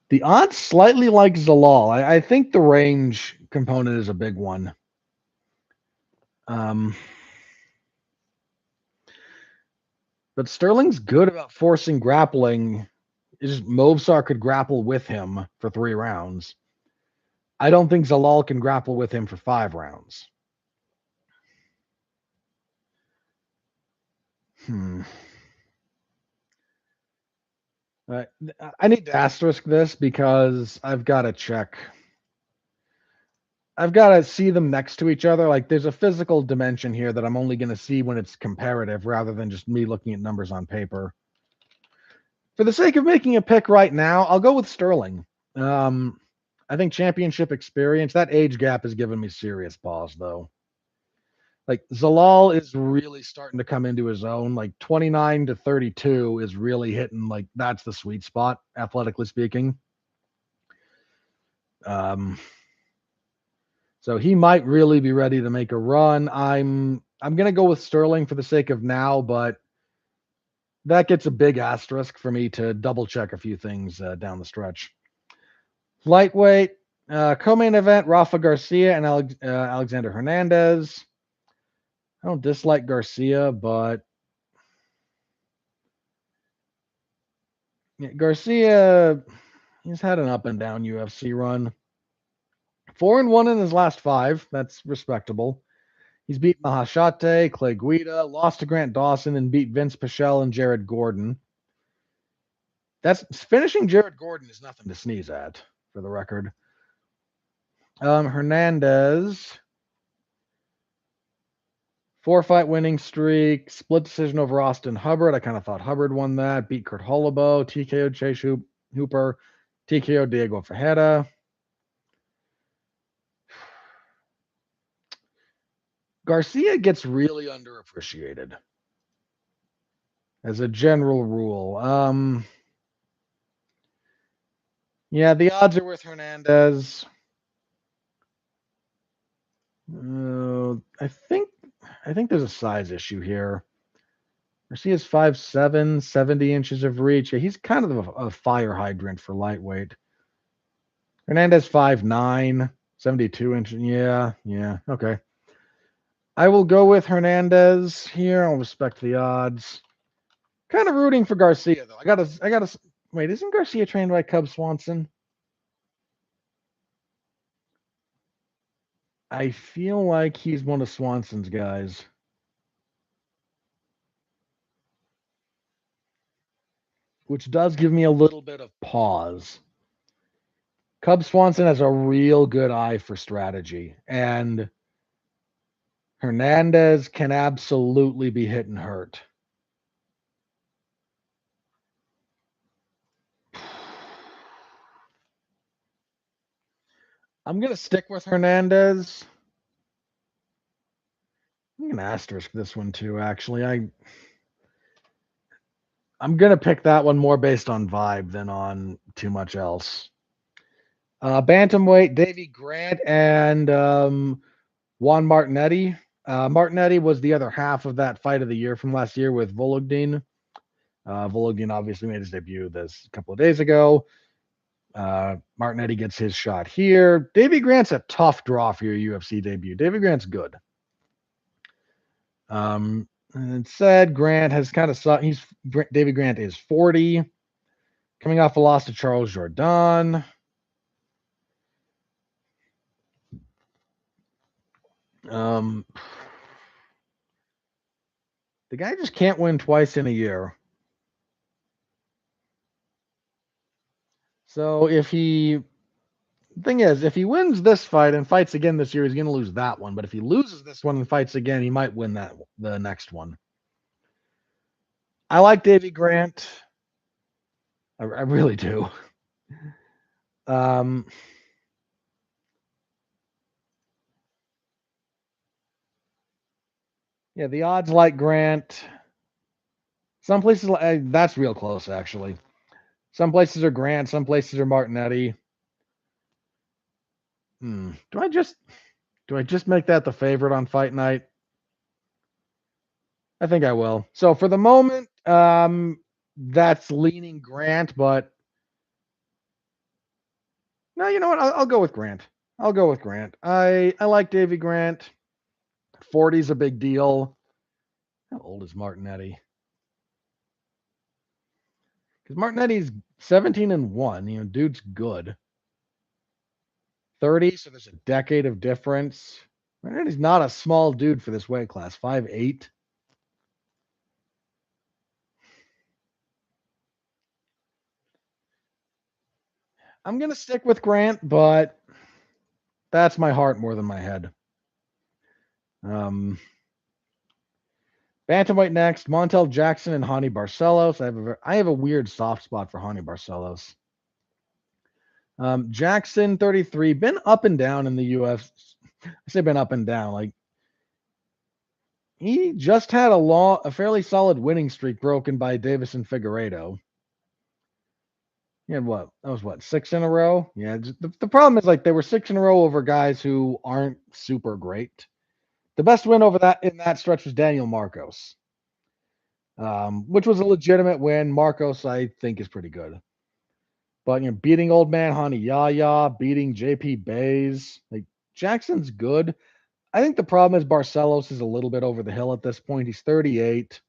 The odds slightly like Zalal. I think the range component is a big one. But Sterling's good about forcing grappling. It's just Movsar could grapple with him for 3 rounds. I don't think Zalal can grapple with him for 5 rounds. I need to asterisk this because I've got to check. I've got to see them next to each other. Like there's a physical dimension here that I'm only going to see when it's comparative rather than just me looking at numbers on paper. For the sake of making a pick right now, I'll go with Sterling. I think championship experience, that age gap has given me serious pause, though. Like Zalal is really starting to come into his own. Like 29 to 32 is really hitting, like that's the sweet spot, athletically speaking. So he might really be ready to make a run. I'm gonna go with Sterling for the sake of now, but that gets a big asterisk for me to double check a few things down the stretch. Lightweight, co-main event: Rafa Garcia and Alexander Hernandez. I don't dislike Garcia, but Garcia, he's had an up and down UFC run. 4-1 in his last 5. That's respectable. He's beat Mahashate, Clay Guida, lost to Grant Dawson, and beat Vince Pichel and Jared Gordon. That's finishing Jared Gordon is nothing to sneeze at, for the record. Hernandez, 4-fight winning streak, split decision over Austin Hubbard. I kind of thought Hubbard won that. Beat Kurt Holloway, TKO Chase Hooper, TKO Diego Ferreira. Garcia gets really underappreciated as a general rule. Yeah, the odds are with Hernandez. I think there's a size issue here. Garcia's 5'7", 70 inches of reach. Yeah, he's kind of a fire hydrant for lightweight. Hernandez 5'9", 72 inches. Yeah, okay. I will go with Hernandez here. I'll respect the odds. Kind of rooting for Garcia though. I gotta wait. Isn't Garcia trained by Cub Swanson? I feel like he's one of Swanson's guys, which does give me a little bit of pause. Cub Swanson has a real good eye for strategy, and Hernandez can absolutely be hit and hurt. I'm going to stick with Hernandez. I'm going to asterisk this one too, actually. I'm going to pick that one more based on vibe than on too much else. Bantamweight, Davey Grant and Juan Martinetti. Martinetti was the other half of that fight of the year from last year with Vologdin. Vologdin obviously made his debut this a couple of days ago. Martinetti gets his shot here. Davey Grant's a tough draw for your UFC debut. Davey Grant's good. And it said Grant has kind of Davey Grant is 40, coming off a loss to Charles Jourdain. The guy just can't win twice in a year. So if he wins this fight and fights again this year, he's going to lose that one. But if he loses this one and fights again, he might win the next one. I like Davey Grant. I really do. Yeah, the odds like Grant. Some places that's real close actually. Some places are Grant, some places are Martinetti. Do I just make that the favorite on Fight Night? I think I will. So for the moment, that's leaning Grant, but no, you know what? I'll go with Grant. I'll go with Grant. I like Davey Grant. 40's a big deal. How old is Martinetti? Because Martinetti's 17-1. You know, dude's good. 30, so there's a decade of difference. Martinetti's not a small dude for this weight class. 5'8". I'm gonna stick with Grant, but that's my heart more than my head. Bantamweight next, Montel Jackson and Hani Barcelos. I have a weird soft spot for Hani Barcelos. Jackson, 33, been up and down in the UFC. I say been up and down. Like he just had a fairly solid winning streak broken by Davison Figueiredo. He had what? That was what, 6 in a row? Yeah. The problem is like they were 6 in a row over guys who aren't super great. The best win over that in that stretch was Daniel Marcos, which was a legitimate win. Marcos, I think, is pretty good. But beating old man Hani Yaya, beating JP Bays, like Jackson's good. I think the problem is Barcelos is a little bit over the hill at this point. He's 38.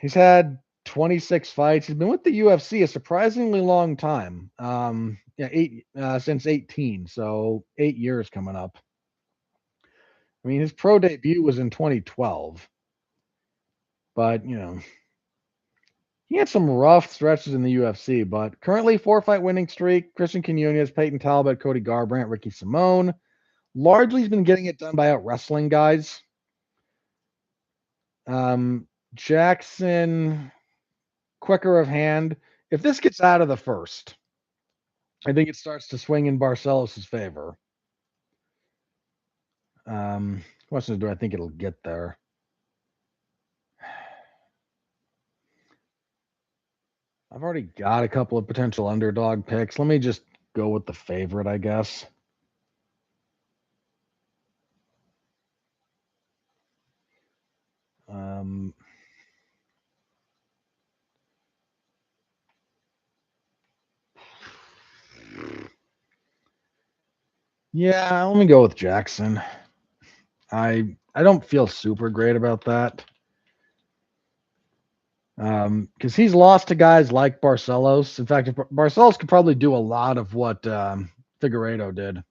He's had 26 fights. He's been with the UFC a surprisingly long time. Since 18, so 8 years coming up. I mean, his pro debut was in 2012, but he had some rough stretches in the UFC. But currently, 4-fight winning streak: Christian Quinones, Peyton Talbot, Cody Garbrandt, Ricky Simone. Largely, he's been getting it done by out wrestling guys. Jackson, quicker of hand. If this gets out of the first, I think it starts to swing in Barcelos' favor. Question is, do I think it'll get there? I've already got a couple of potential underdog picks. Let me just go with the favorite, I guess. Yeah, let me go with Jackson. I don't feel super great about that. Because he's lost to guys like Barcelos. In fact, Barcelos could probably do a lot of what Figueiredo did.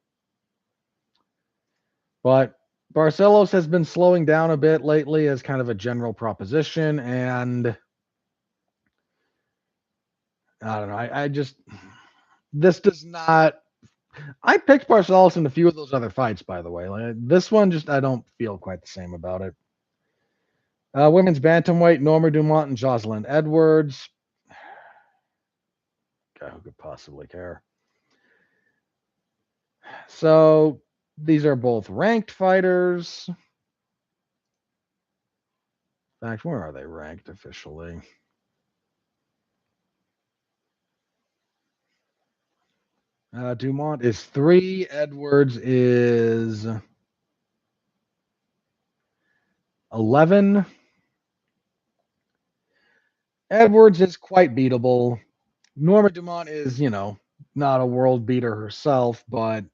But Barcelos has been slowing down a bit lately as kind of a general proposition. And I don't know. I just, this does not. I picked Barcelos in a few of those other fights, by the way. Like, this one, just I don't feel quite the same about it. Women's bantamweight: Norma Dumont and Jocelyn Edwards. God, who could possibly care? So these are both ranked fighters. In fact, where are they ranked officially? Dumont is 3. Edwards is 11. Edwards is quite beatable. Norma Dumont is, not a world beater herself, but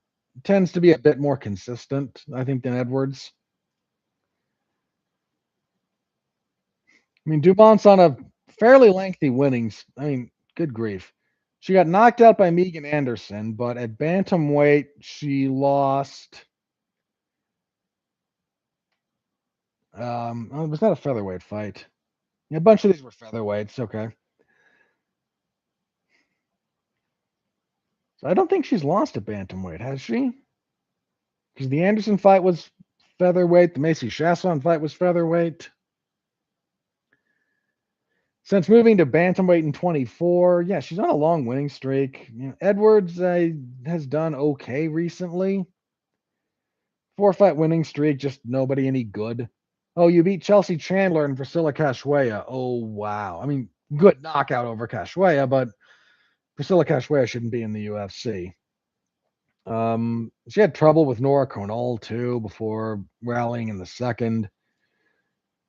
tends to be a bit more consistent, I think, than Edwards. I mean, Dumont's on a fairly lengthy winnings. I mean, good grief. She got knocked out by Megan Anderson, but at bantamweight, she lost. It was not a featherweight fight. A bunch of these were featherweights. Okay. So I don't think she's lost at bantamweight, has she? Because the Anderson fight was featherweight. The Macy Chasson fight was featherweight. Since moving to bantamweight in 24, yeah, she's on a long winning streak. Edwards has done okay recently. 4-fight winning streak, just nobody any good. Oh, you beat Chelsea Chandler and Priscilla Cachoeira. Oh, wow. I mean, good knockout over Cachoeira, but Priscilla Cachoeira shouldn't be in the UFC. She had trouble with Nora Conal too before rallying in the second.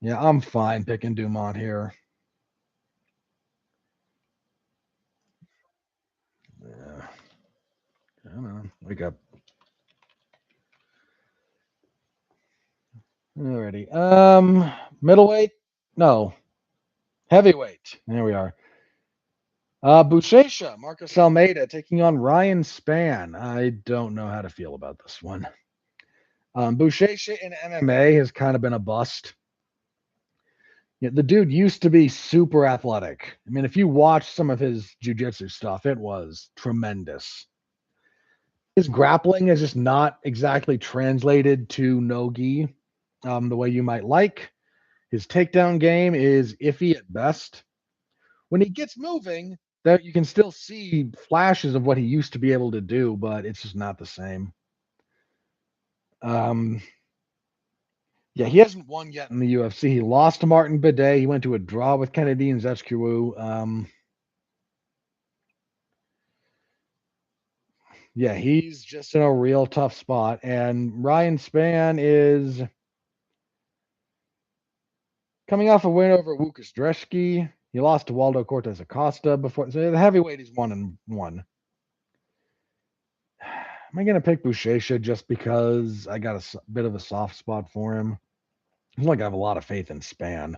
Yeah, I'm fine picking Dumont here. Yeah. I don't know. Wake up. Alrighty. Middleweight? No. Heavyweight. There we are. Buchecha, Marcus Almeida taking on Ryan Spann. I don't know how to feel about this one. Buchecha in MMA has kind of been a bust. Yeah, the dude used to be super athletic. I mean, if you watch some of his jiu-jitsu stuff, it was tremendous. His grappling is just not exactly translated to no-gi the way you might like. His takedown game is iffy at best. When he gets moving, that you can still see flashes of what he used to be able to do, but it's just not the same. Yeah, he hasn't won yet in the UFC. He lost to Martin Bidet. He went to a draw with Kennedy and Zechkiwu. Yeah, he's just in a real tough spot. And Ryan Spann is coming off a win over Łukasz Dreszki. He lost to Waldo Cortez Acosta before. So the heavyweight is 1-1. Am I going to pick Buchecha just because I got a bit of a soft spot for him? I feel like I have a lot of faith in Spann.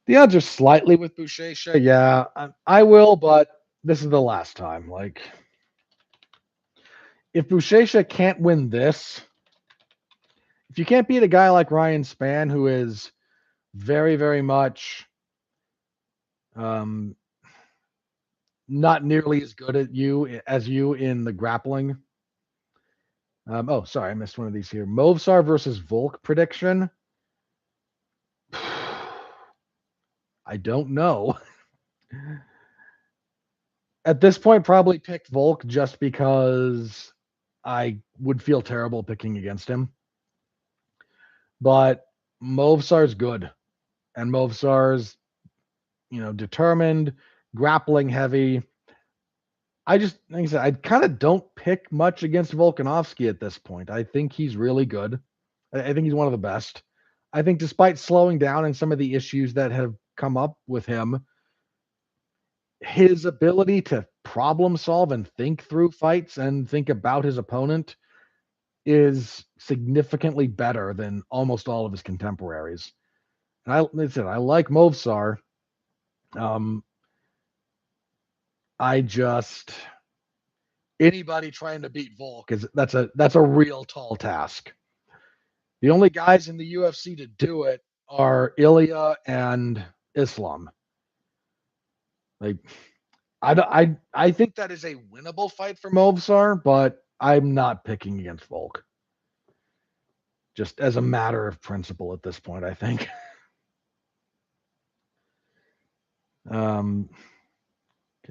The odds are slightly with Buchecha. Yeah, I will, but this is the last time. Like, if Buchecha can't win this, if you can't beat a guy like Ryan Spann, who is very, very much not nearly as good at you in the grappling. Oh, sorry, I missed one of these here. Movsar versus Volk prediction. I don't know. At this point, probably picked Volk just because I would feel terrible picking against him. But Movsar's good, and Movsar's determined, grappling heavy. Like I said, I kind of don't pick much against Volkanovski at this point. I think he's really good. I think he's one of the best. I think despite slowing down and some of the issues that have come up with him, his ability to problem solve and think through fights and think about his opponent is significantly better than almost all of his contemporaries. And I like Movsar. I just anybody trying to beat Volk that's a real tall task. The only guys in the UFC to do it are Ilya and Islam. Like, I think that is a winnable fight for Movsar, but I'm not picking against Volk. Just as a matter of principle at this point, I think. Okay,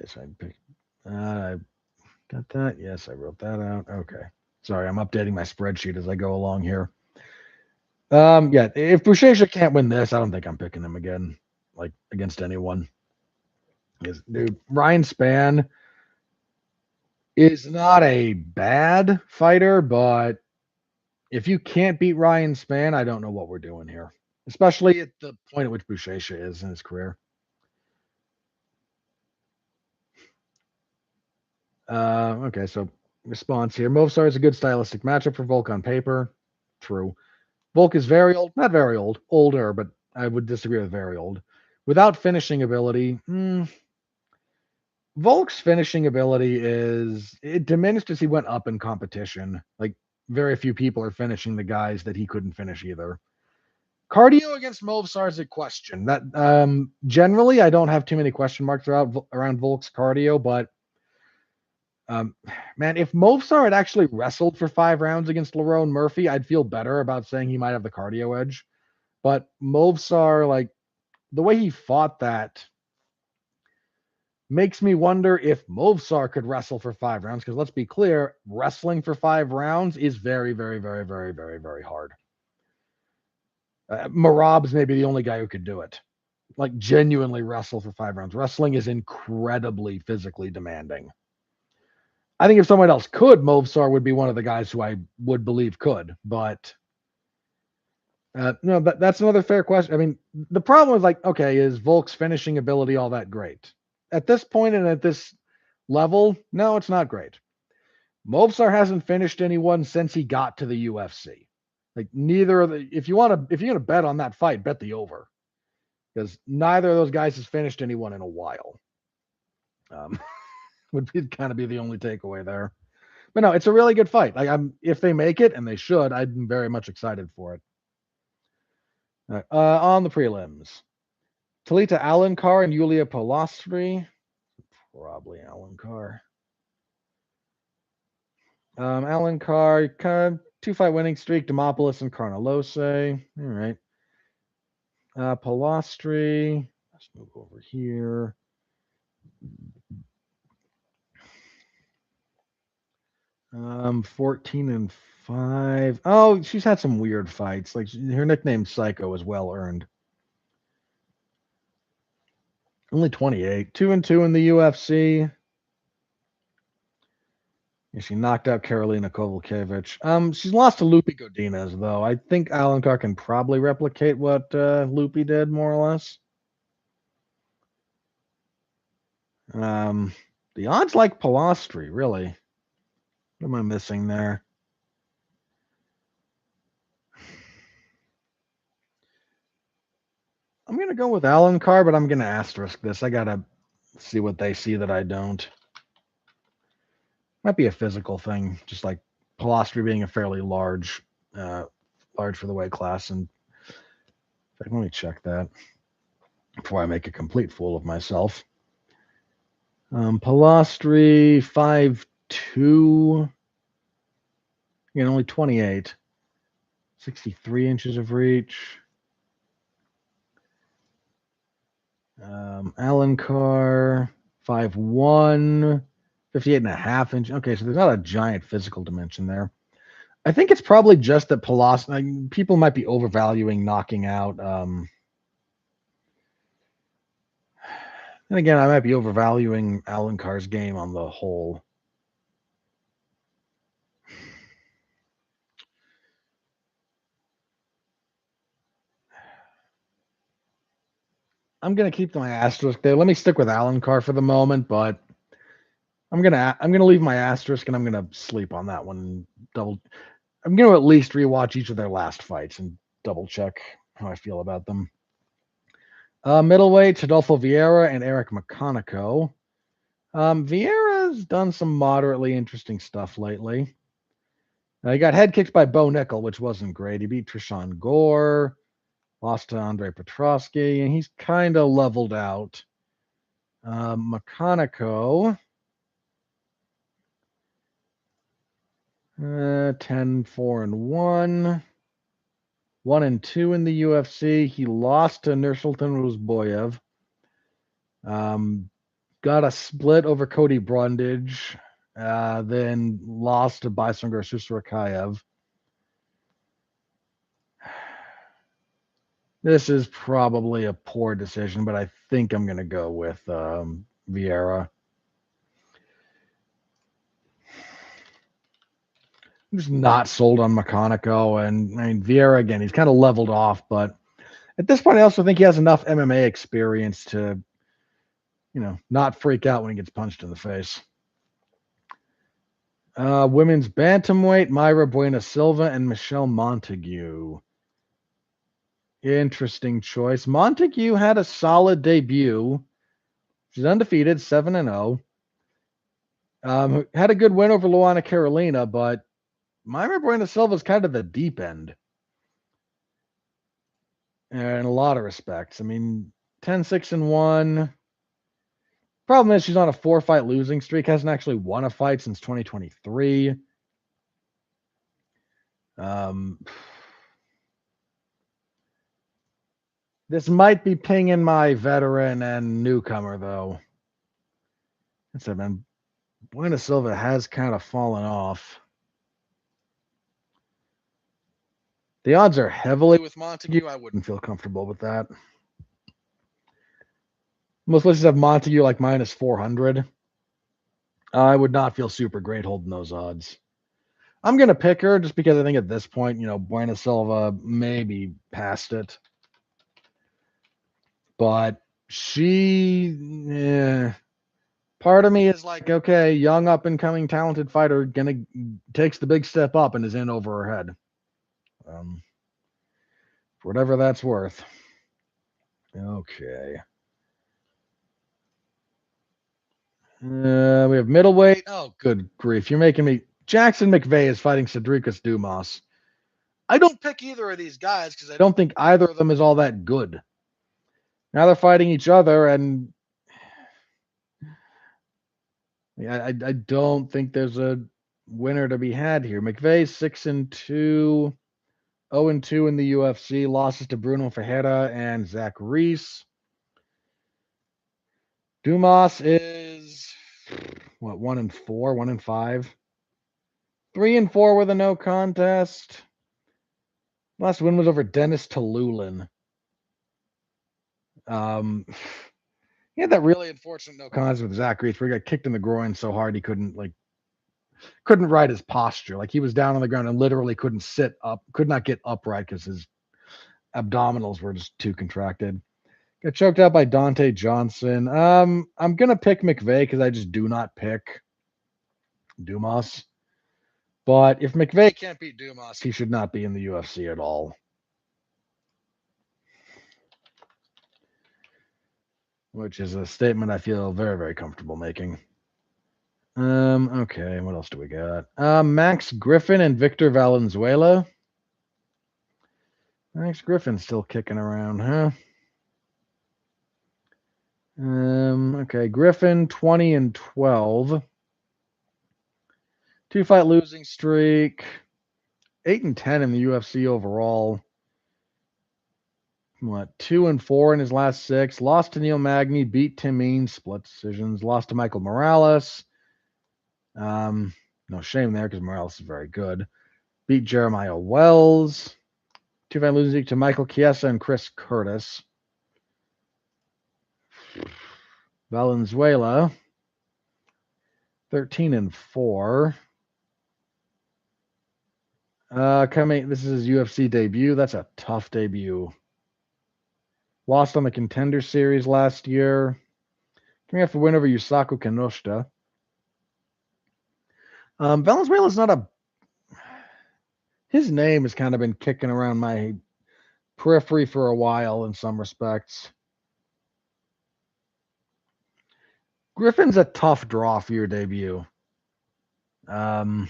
so I picked. I got that. Yes, I wrote that out. Okay. Sorry, I'm updating my spreadsheet as I go along here. Yeah, if Buchecha can't win this, I don't think I'm picking him again, like against anyone. Dude, Ryan Spann is not a bad fighter, but if you can't beat Ryan Spann, I don't know what we're doing here, especially at the point at which Buchecha is in his career. Okay, so response here. Movsar is a good stylistic matchup for Volk on paper. True. Volk is very old, not very old, older, but I would disagree with very old. Without finishing ability, Volk's finishing ability it diminished as he went up in competition. Like, very few people are finishing the guys that he couldn't finish either. Cardio against Movsar is a question. That generally I don't have too many question marks around Volk's cardio, but man, if Movsar had actually wrestled for 5 rounds against Lerone Murphy, I'd feel better about saying he might have the cardio edge. But Movsar, like the way he fought that, makes me wonder if Movsar could wrestle for 5 rounds. Because let's be clear, wrestling for 5 rounds is very, very, very, very, very, very hard. Marab's maybe the only guy who could do it. Like genuinely wrestle for 5 rounds. Wrestling is incredibly physically demanding. I think if someone else could, Movsar would be one of the guys who I would believe could. But no, that's another fair question. I mean, the problem is like, okay, is Volk's finishing ability all that great? At this point and at this level, no, it's not great. Movsar hasn't finished anyone since he got to the UFC. Like neither of the if you're gonna bet on that fight, bet the over. Because neither of those guys has finished anyone in a while. Would be kind of be the only takeaway there. But no, it's a really good fight. Like if they make it, and they should, I'm very much excited for it. Right, on the prelims, Talita Alencar and Yulia Polastri. Probably Alencar. Alencar, kind of 2-fight winning streak. Demopoulos and Carnelose. All right. Polastri. Let's move over here. 14-5. Oh, she's had some weird fights. Like her nickname Psycho is well earned. Only 28. 2-2 in the UFC. Yeah, she knocked out Karolina Kowalkiewicz. She's lost to Lupi Godinez, though. I think Alencar can probably replicate what Lupi did, more or less. The odds like Palastri, really. What am I missing there? I'm going to go with Alencar, but I'm going to asterisk this. I got to see what they see that I don't. Might be a physical thing, just like Palastri being a fairly large for the weight class. And let me check that before I make a complete fool of myself. Palastri 5'2", only 28, 63 inches of reach. Alencar 5'1", 58.5 inches. Okay, so there's not a giant physical dimension there. I think it's probably just that Palastri, people might be overvaluing knocking out. And again, I might be overvaluing Alencar's game on the whole. I'm gonna keep my asterisk there. Let me stick with Alencar for the moment, but I'm gonna leave my asterisk and I'm gonna sleep on that one. I'm gonna at least rewatch each of their last fights and double check how I feel about them. Middleweight, Adolfo Vieira and Eric McConaughey. Vieira's done some moderately interesting stuff lately. He got head kicked by Bo Nickel, which wasn't great. He beat Trishan Gore, lost to Andre Petrosky, and he's kind of leveled out. McConaughey, 10-4-1, 1-2 in the UFC. He lost to Nursultan Ruzboyev. Got a split over Cody Brundage, then lost to Baisungar Susarakayev. This is probably a poor decision, but I think I'm going to go with Vieira. I'm just not sold on McConaughey, and I mean Vieira again. He's kind of leveled off, but at this point, I also think he has enough MMA experience to, not freak out when he gets punched in the face. Women's bantamweight, Mayra Buena Silva and Michelle Montague. Interesting choice. Montague had a solid debut. She's undefeated, 7-0. Had a good win over Luana Carolina, but Mayra Buena Silva is kind of the deep end in a lot of respects. I mean, 10-6-1. Problem is she's on a 4-fight losing streak. Hasn't actually won a fight since 2023. This might be pinging my veteran and newcomer, though. That's it, man. Buena Silva has kind of fallen off. The odds are heavily with Montague. I wouldn't feel comfortable with that. Most places have Montague like minus 400. I would not feel super great holding those odds. I'm going to pick her just because I think at this point, Buena Silva may be past it. But part of me is like, okay, young up and coming talented fighter takes the big step up and is in over her head. For whatever that's worth. Okay. We have middleweight. Oh, good grief. You're making me. Jackson McVeigh is fighting Cedricus Dumas. I don't pick either of these guys because I don't think either of them is all that good. Now they're fighting each other, and I don't think there's a winner to be had here. McVeigh 6-2, 0-2 in the UFC. Losses to Bruno Ferreira and Zach Reese. Dumas is what, 1-4, 1-5, 3-4 with a no contest. Last win was over Dennis Talulin. He had that really unfortunate no contest with Zach Reese where he got kicked in the groin so hard he couldn't right his posture. Like he was down on the ground and literally couldn't sit up, could not get upright because his abdominals were just too contracted. Got choked out by Dante Johnson. I'm gonna pick McVeigh because I just do not pick Dumas. But if McVeigh can't beat Dumas, he should not be in the UFC at all. Which is a statement I feel very, very comfortable making. Okay, what else do we got? Max Griffin and Victor Valenzuela. Max Griffin's still kicking around, huh? Okay, Griffin 20-12. 2-fight losing streak. 8-10 in the UFC overall. What, 2-4 in his last 6. Lost to Neil Magny, beat Tim Means, split decisions. Lost to Michael Morales. No shame there because Morales is very good. Beat Jeremiah Wells. 2-fight losing streak to Michael Chiesa and Chris Curtis. Valenzuela 13-4. This is his UFC debut. That's a tough debut. Lost on the Contender Series last year. Coming off a win over Yusaku Kanoshita. Valenzuela's not a... His name has kind of been kicking around my periphery for a while in some respects. Griffin's a tough draw for your debut. We'll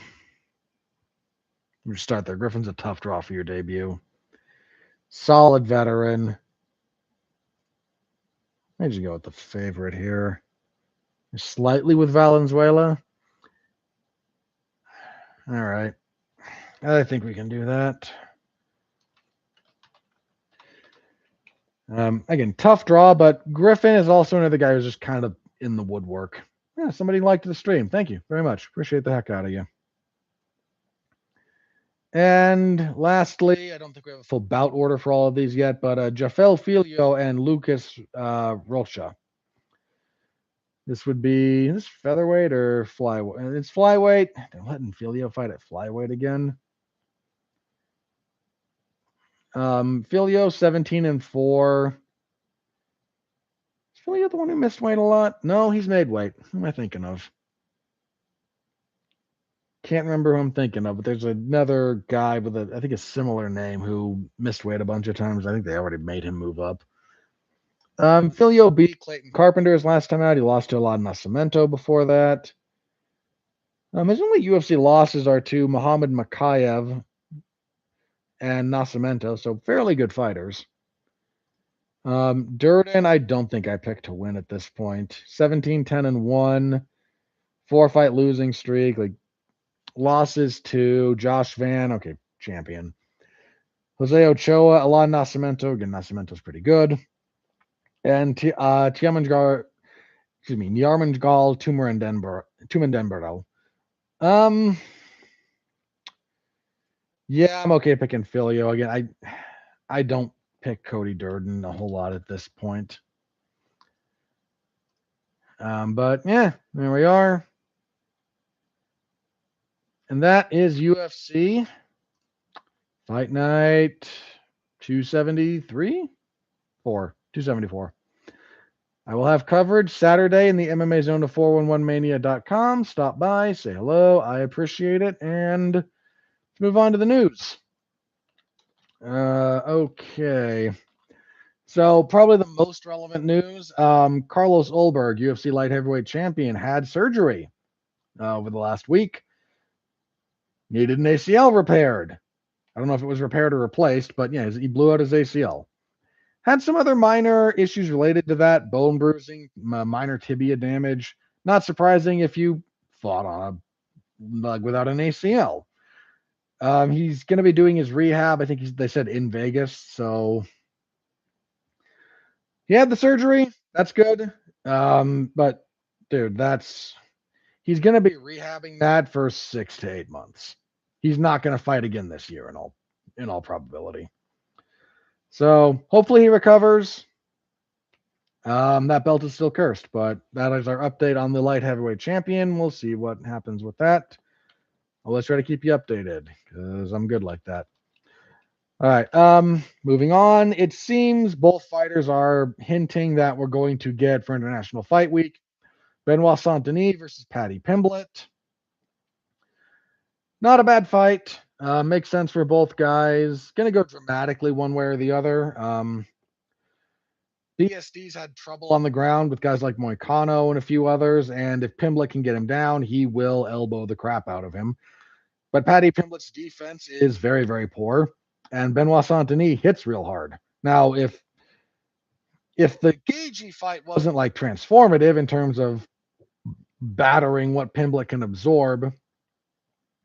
start there. Griffin's a tough draw for your debut. Solid veteran. I just go with the favorite here. Slightly with Valenzuela. All right. I think we can do that. Again, tough draw, but Griffin is also another guy who's just kind of in the woodwork. Yeah, somebody liked the stream. Thank you very much. Appreciate the heck out of you. And lastly, I don't think we have a full bout order for all of these yet, but Jafel Filio and Lucas Rocha. This would be this featherweight or flyweight? It's flyweight. They're letting Filio fight at flyweight again. Filio 17-4. Is Filio the one who missed weight a lot? No, he's made weight. Who am I thinking of? Can't remember who I'm thinking of, but there's another guy with I think a similar name who missed weight a bunch of times. I think they already made him move up. Filio beat Clayton Carpenter his last time out. He lost to Alon Nascimento before that. His only UFC losses are to Muhammad Makayev and Nascimento, so fairly good fighters. Durden, I don't think I picked to win at this point. 17-10-1, 4-fight losing streak. Like losses to Josh Van, okay, champion. Jose Ochoa, Alon Nascimento. Again, Nascimento's pretty good. And Yarmangal Tumendenbaro. Yeah, I'm okay picking Filio again. I don't pick Cody Durden a whole lot at this point. But yeah, there we are. And that is UFC Fight Night 273? 274. I will have coverage Saturday in the MMA Zone of 411mania.com. Stop by, say hello. I appreciate it. And let's move on to the news. Okay. So probably the most relevant news, Carlos Ulberg, UFC light heavyweight champion, had surgery over the last week. Needed an ACL repaired. I don't know if it was repaired or replaced, but yeah, he blew out his ACL. Had some other minor issues related to that, bone bruising, minor tibia damage. Not surprising if you fought on a leg without an ACL. He's going to be doing his rehab. I think they said in Vegas. So he had the surgery. That's good. But dude, he's going to be rehabbing that for 6 to 8 months. He's not going to fight again this year in all probability. So hopefully he recovers. That belt is still cursed, but that is our update on the light heavyweight champion. We'll see what happens with that. I'll let's try to keep you updated because I'm good like that. All right. Moving on. It seems both fighters are hinting that we're going to get for International Fight Week Benoit Saint-Denis versus Paddy Pimblett. Not a bad fight. Makes sense for both guys. Gonna go dramatically one way or the other. BSD's had trouble on the ground with guys like Moicano and a few others, and if Pimblett can get him down, he will elbow the crap out of him. But Paddy Pimblett's defense is very, very poor, and Benoit Saint-Denis hits real hard. Now, if the Gagey fight wasn't like transformative in terms of battering what Pimblett can absorb,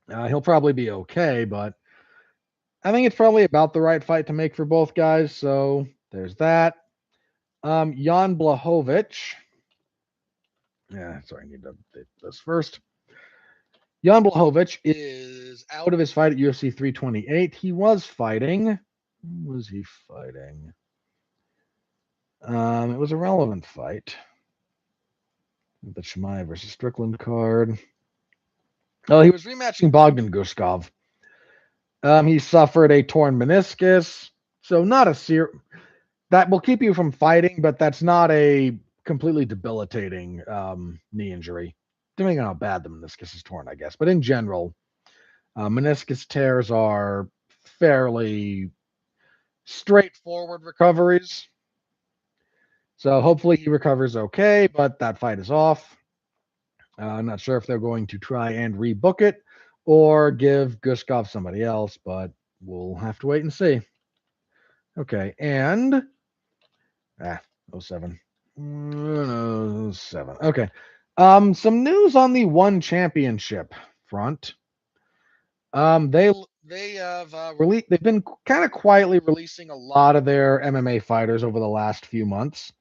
he'll probably be okay. But I think it's probably about the right fight to make for both guys. So there's that. Jan Blachowicz. Yeah, sorry, I need to update this first. Jan Blachowicz is out of his fight at UFC 328. He was fighting. Who was he fighting? It was a relevant fight. The Chimaev versus Strickland card. Oh, he was rematching Bogdan Gushkov. He suffered a torn meniscus, so not a that will keep you from fighting, but that's not a completely debilitating knee injury. Depending on how bad the meniscus is torn, I guess. But in general, meniscus tears are fairly straightforward recoveries. So hopefully he recovers okay, but that fight is off. I'm not sure if they're going to try and rebook it or give Gushkov somebody else, but we'll have to wait and see. Okay, and 07. 07. Okay. Some news on the one championship front. They have released. They've been kind of quietly releasing a lot of their MMA fighters over the last few months.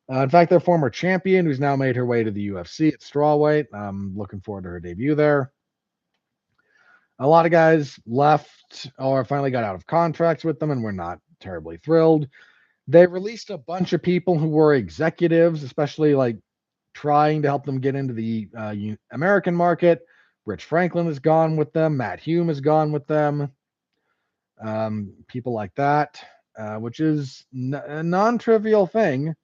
In fact, their former champion, who's now made her way to the UFC at strawweight. I'm looking forward to her debut there. A lot of guys left or finally got out of contracts with them, and we're not terribly thrilled. They released a bunch of people who were executives, especially like trying to help them get into the American market. Rich Franklin is gone with them. Matt Hume is gone with them. People like that, which is a non-trivial thing.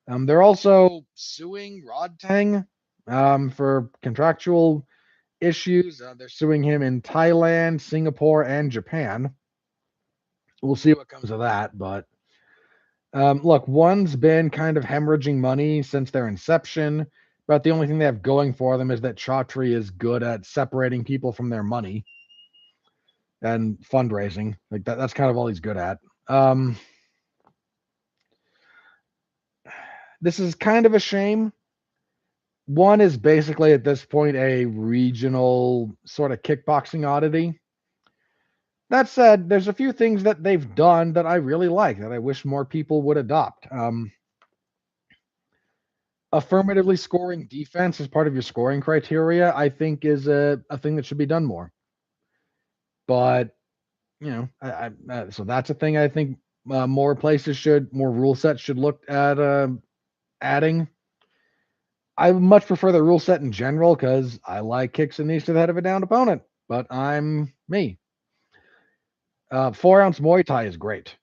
They're also suing Rod Tang for contractual issues. They're suing him in Thailand, Singapore, and Japan. We'll see what comes of that. But look, one's been kind of hemorrhaging money since their inception, but the only thing they have going for them is that Chaudhry is good at separating people from their money and fundraising. Like that's kind of all he's good at. This is kind of a shame. One is basically at this point a regional sort of kickboxing oddity. That said, there's a few things that they've done that I really like that I wish more people would adopt. Affirmatively scoring defense as part of your scoring criteria, I think, is a thing that should be done more. But so that's a thing I think more rule sets should look at adding. I much prefer the rule set in general because I like kicks and knees to the head of a downed opponent, but I'm me. 4-ounce Muay Thai is great.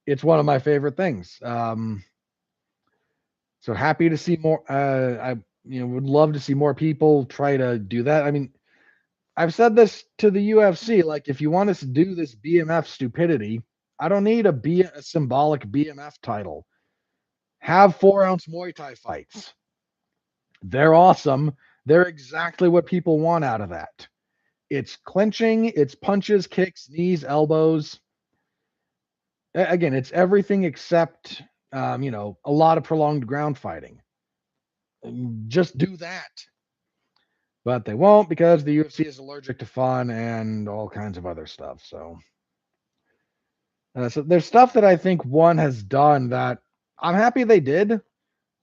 It's one of my favorite things. So happy to see more. I would love to see more people try to do that. I mean, I've said this to the UFC. Like, if you want us to do this BMF stupidity, I don't need a symbolic BMF title. Have 4-ounce Muay Thai fights. They're awesome. They're exactly what people want out of that. It's clinching, it's punches, kicks, knees, elbows. Again, it's everything except, a lot of prolonged ground fighting. Just do that. But they won't because the UFC is allergic to fun and all kinds of other stuff. So there's stuff that I think one has done that I'm happy they did.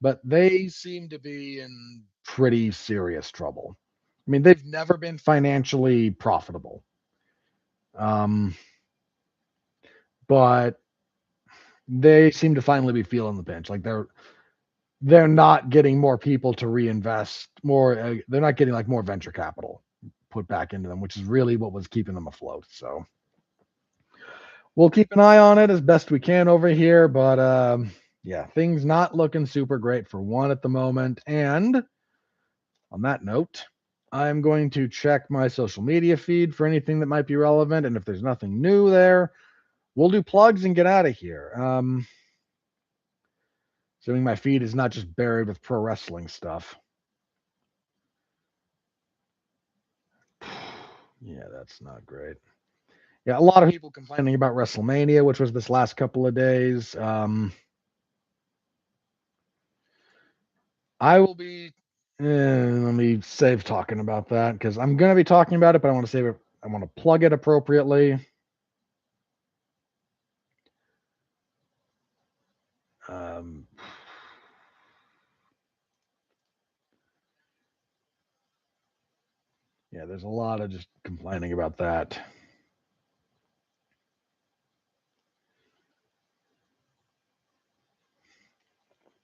but they seem to be in pretty serious trouble. I mean, they've never been financially profitable. Um, but they seem to finally be feeling the pinch. Like they're not getting more people to reinvest more. They're not getting like more venture capital put back into them, which is really what was keeping them afloat. So we'll keep an eye on it as best we can over here. But yeah, things not looking super great for one at the moment. And on that note, I'm going to check my social media feed for anything that might be relevant. And if there's nothing new there, we'll do plugs and get out of here. Assuming my feed is not just buried with pro wrestling stuff. Yeah, that's not great. Yeah, a lot of people complaining about WrestleMania, which was this last couple of days. I will be. Let me save talking about that because I'm going to be talking about it, but I want to save it. I want to plug it appropriately. Um, yeah, there's a lot of just complaining about that.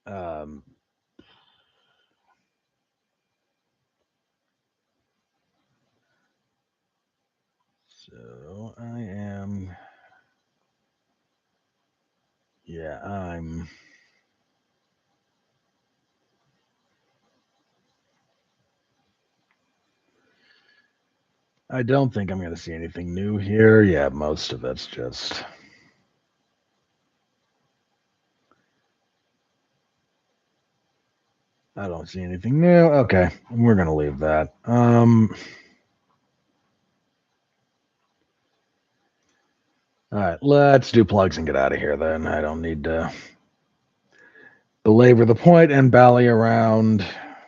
Um, so I am. Yeah, I'm. I don't think I'm going to see anything new here. Yeah, most of it's just. I don't see anything new. Okay, we're going to leave that. All right, let's do plugs and get out of here then. I don't need to belabor the point and bally around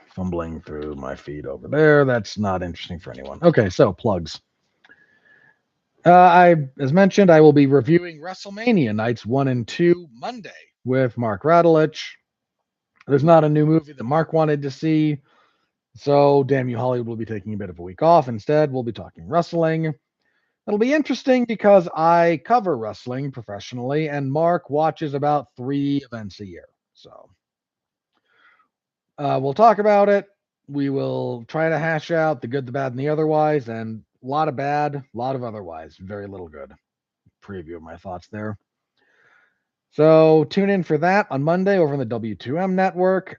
fumbling through my feed over there. That's not interesting for anyone. Okay, so plugs. As mentioned, I will be reviewing WrestleMania nights 1 and 2 Monday with Mark Radulich. There's not a new movie that Mark wanted to see, so damn you, Hollywood will be taking a bit of a week off. Instead, we'll be talking wrestling. It'll be interesting because I cover wrestling professionally, and Mark watches about 3 events a year. So we'll talk about it. We will try to hash out the good, the bad, and the otherwise, and a lot of bad, a lot of otherwise, very little good. Preview of my thoughts there. So tune in for that on Monday over on the W2M network.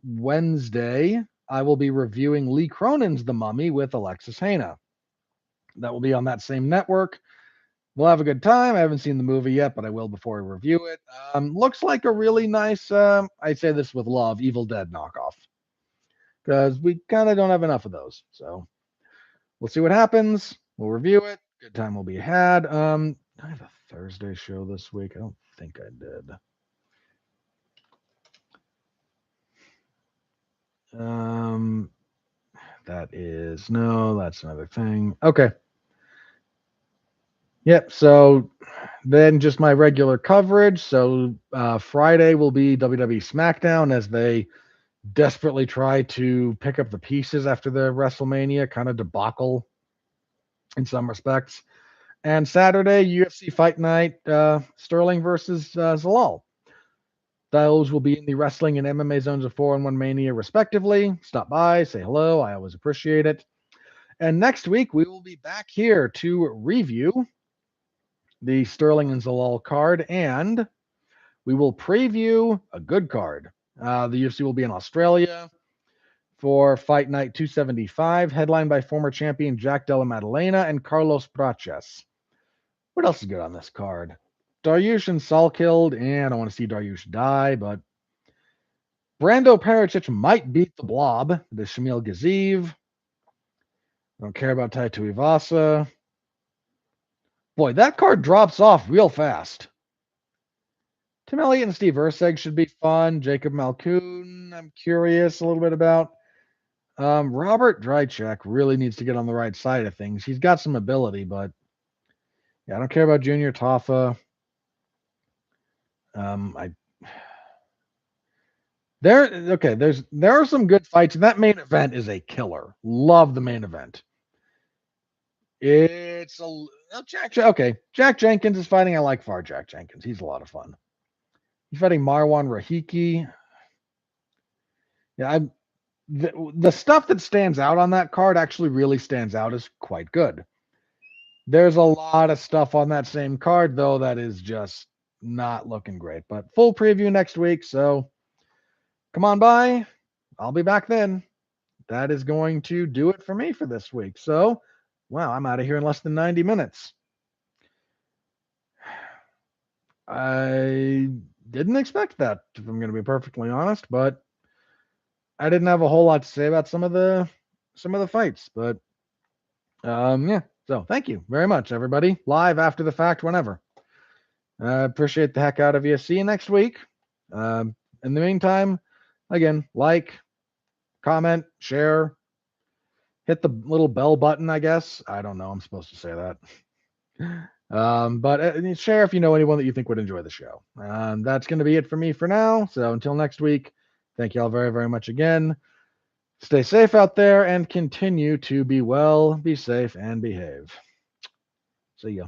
Wednesday, I will be reviewing Lee Cronin's The Mummy with Alexis Hana. That will be on that same network. We'll have a good time. I haven't seen the movie yet, but I will before I review it. Looks like a really nice, I say this with love, Evil Dead knockoff. Because we kind of don't have enough of those. So we'll see what happens. We'll review it. Good time will be had. I have a Thursday show this week. I don't think I did. That's another thing. Okay. Yep. So then just my regular coverage. So Friday will be WWE SmackDown as they desperately try to pick up the pieces after the WrestleMania kind of debacle in some respects. And Saturday, UFC Fight Night, Sterling versus Zalal. Those will be in the wrestling and MMA zones of 4-on-1 Mania, respectively. Stop by, say hello. I always appreciate it. And next week, we will be back here to review the Sterling and Zalal card, and we will preview a good card. The UFC will be in Australia for Fight Night 275, headlined by former champion Jack Della Maddalena and Carlos Ulberg. What else is good on this card? Dariush and Salkild, and I want to see Dariush die, but Brando Pericic might beat the Blob, the Shamil Gaziv. I don't care about Taito Ivasa. Boy, that card drops off real fast. Tim Elliott and Steve Erceg should be fun. Jacob Malkoon, I'm curious a little bit about. Robert Drychek really needs to get on the right side of things. He's got some ability, but yeah, I don't care about Junior Taffa. I Okay, there are some good fights, and that main event is a killer. Love the main event. It's Jack Jenkins is fighting. I like far Jack Jenkins. He's a lot of fun. He's fighting Marwan Rahiki. Yeah, the stuff that stands out on that card actually really stands out as quite good. There's a lot of stuff on that same card, though, that is just not looking great. But full preview next week, so come on by. I'll be back then. That is going to do it for me for this week. So, wow, I'm out of here in less than 90 minutes. I didn't expect that, if I'm going to be perfectly honest, but I didn't have a whole lot to say about some of the fights, but yeah. So thank you very much, everybody. Live after the fact, whenever. Appreciate the heck out of you. See you next week. In the meantime, again, like, comment, share, hit the little bell button. I guess I don't know. I'm supposed to say that. But share if you know anyone that you think would enjoy the show. That's going to be it for me for now. So until next week, thank you all very, very much again. Stay safe out there and continue to be well, be safe, and behave. See ya.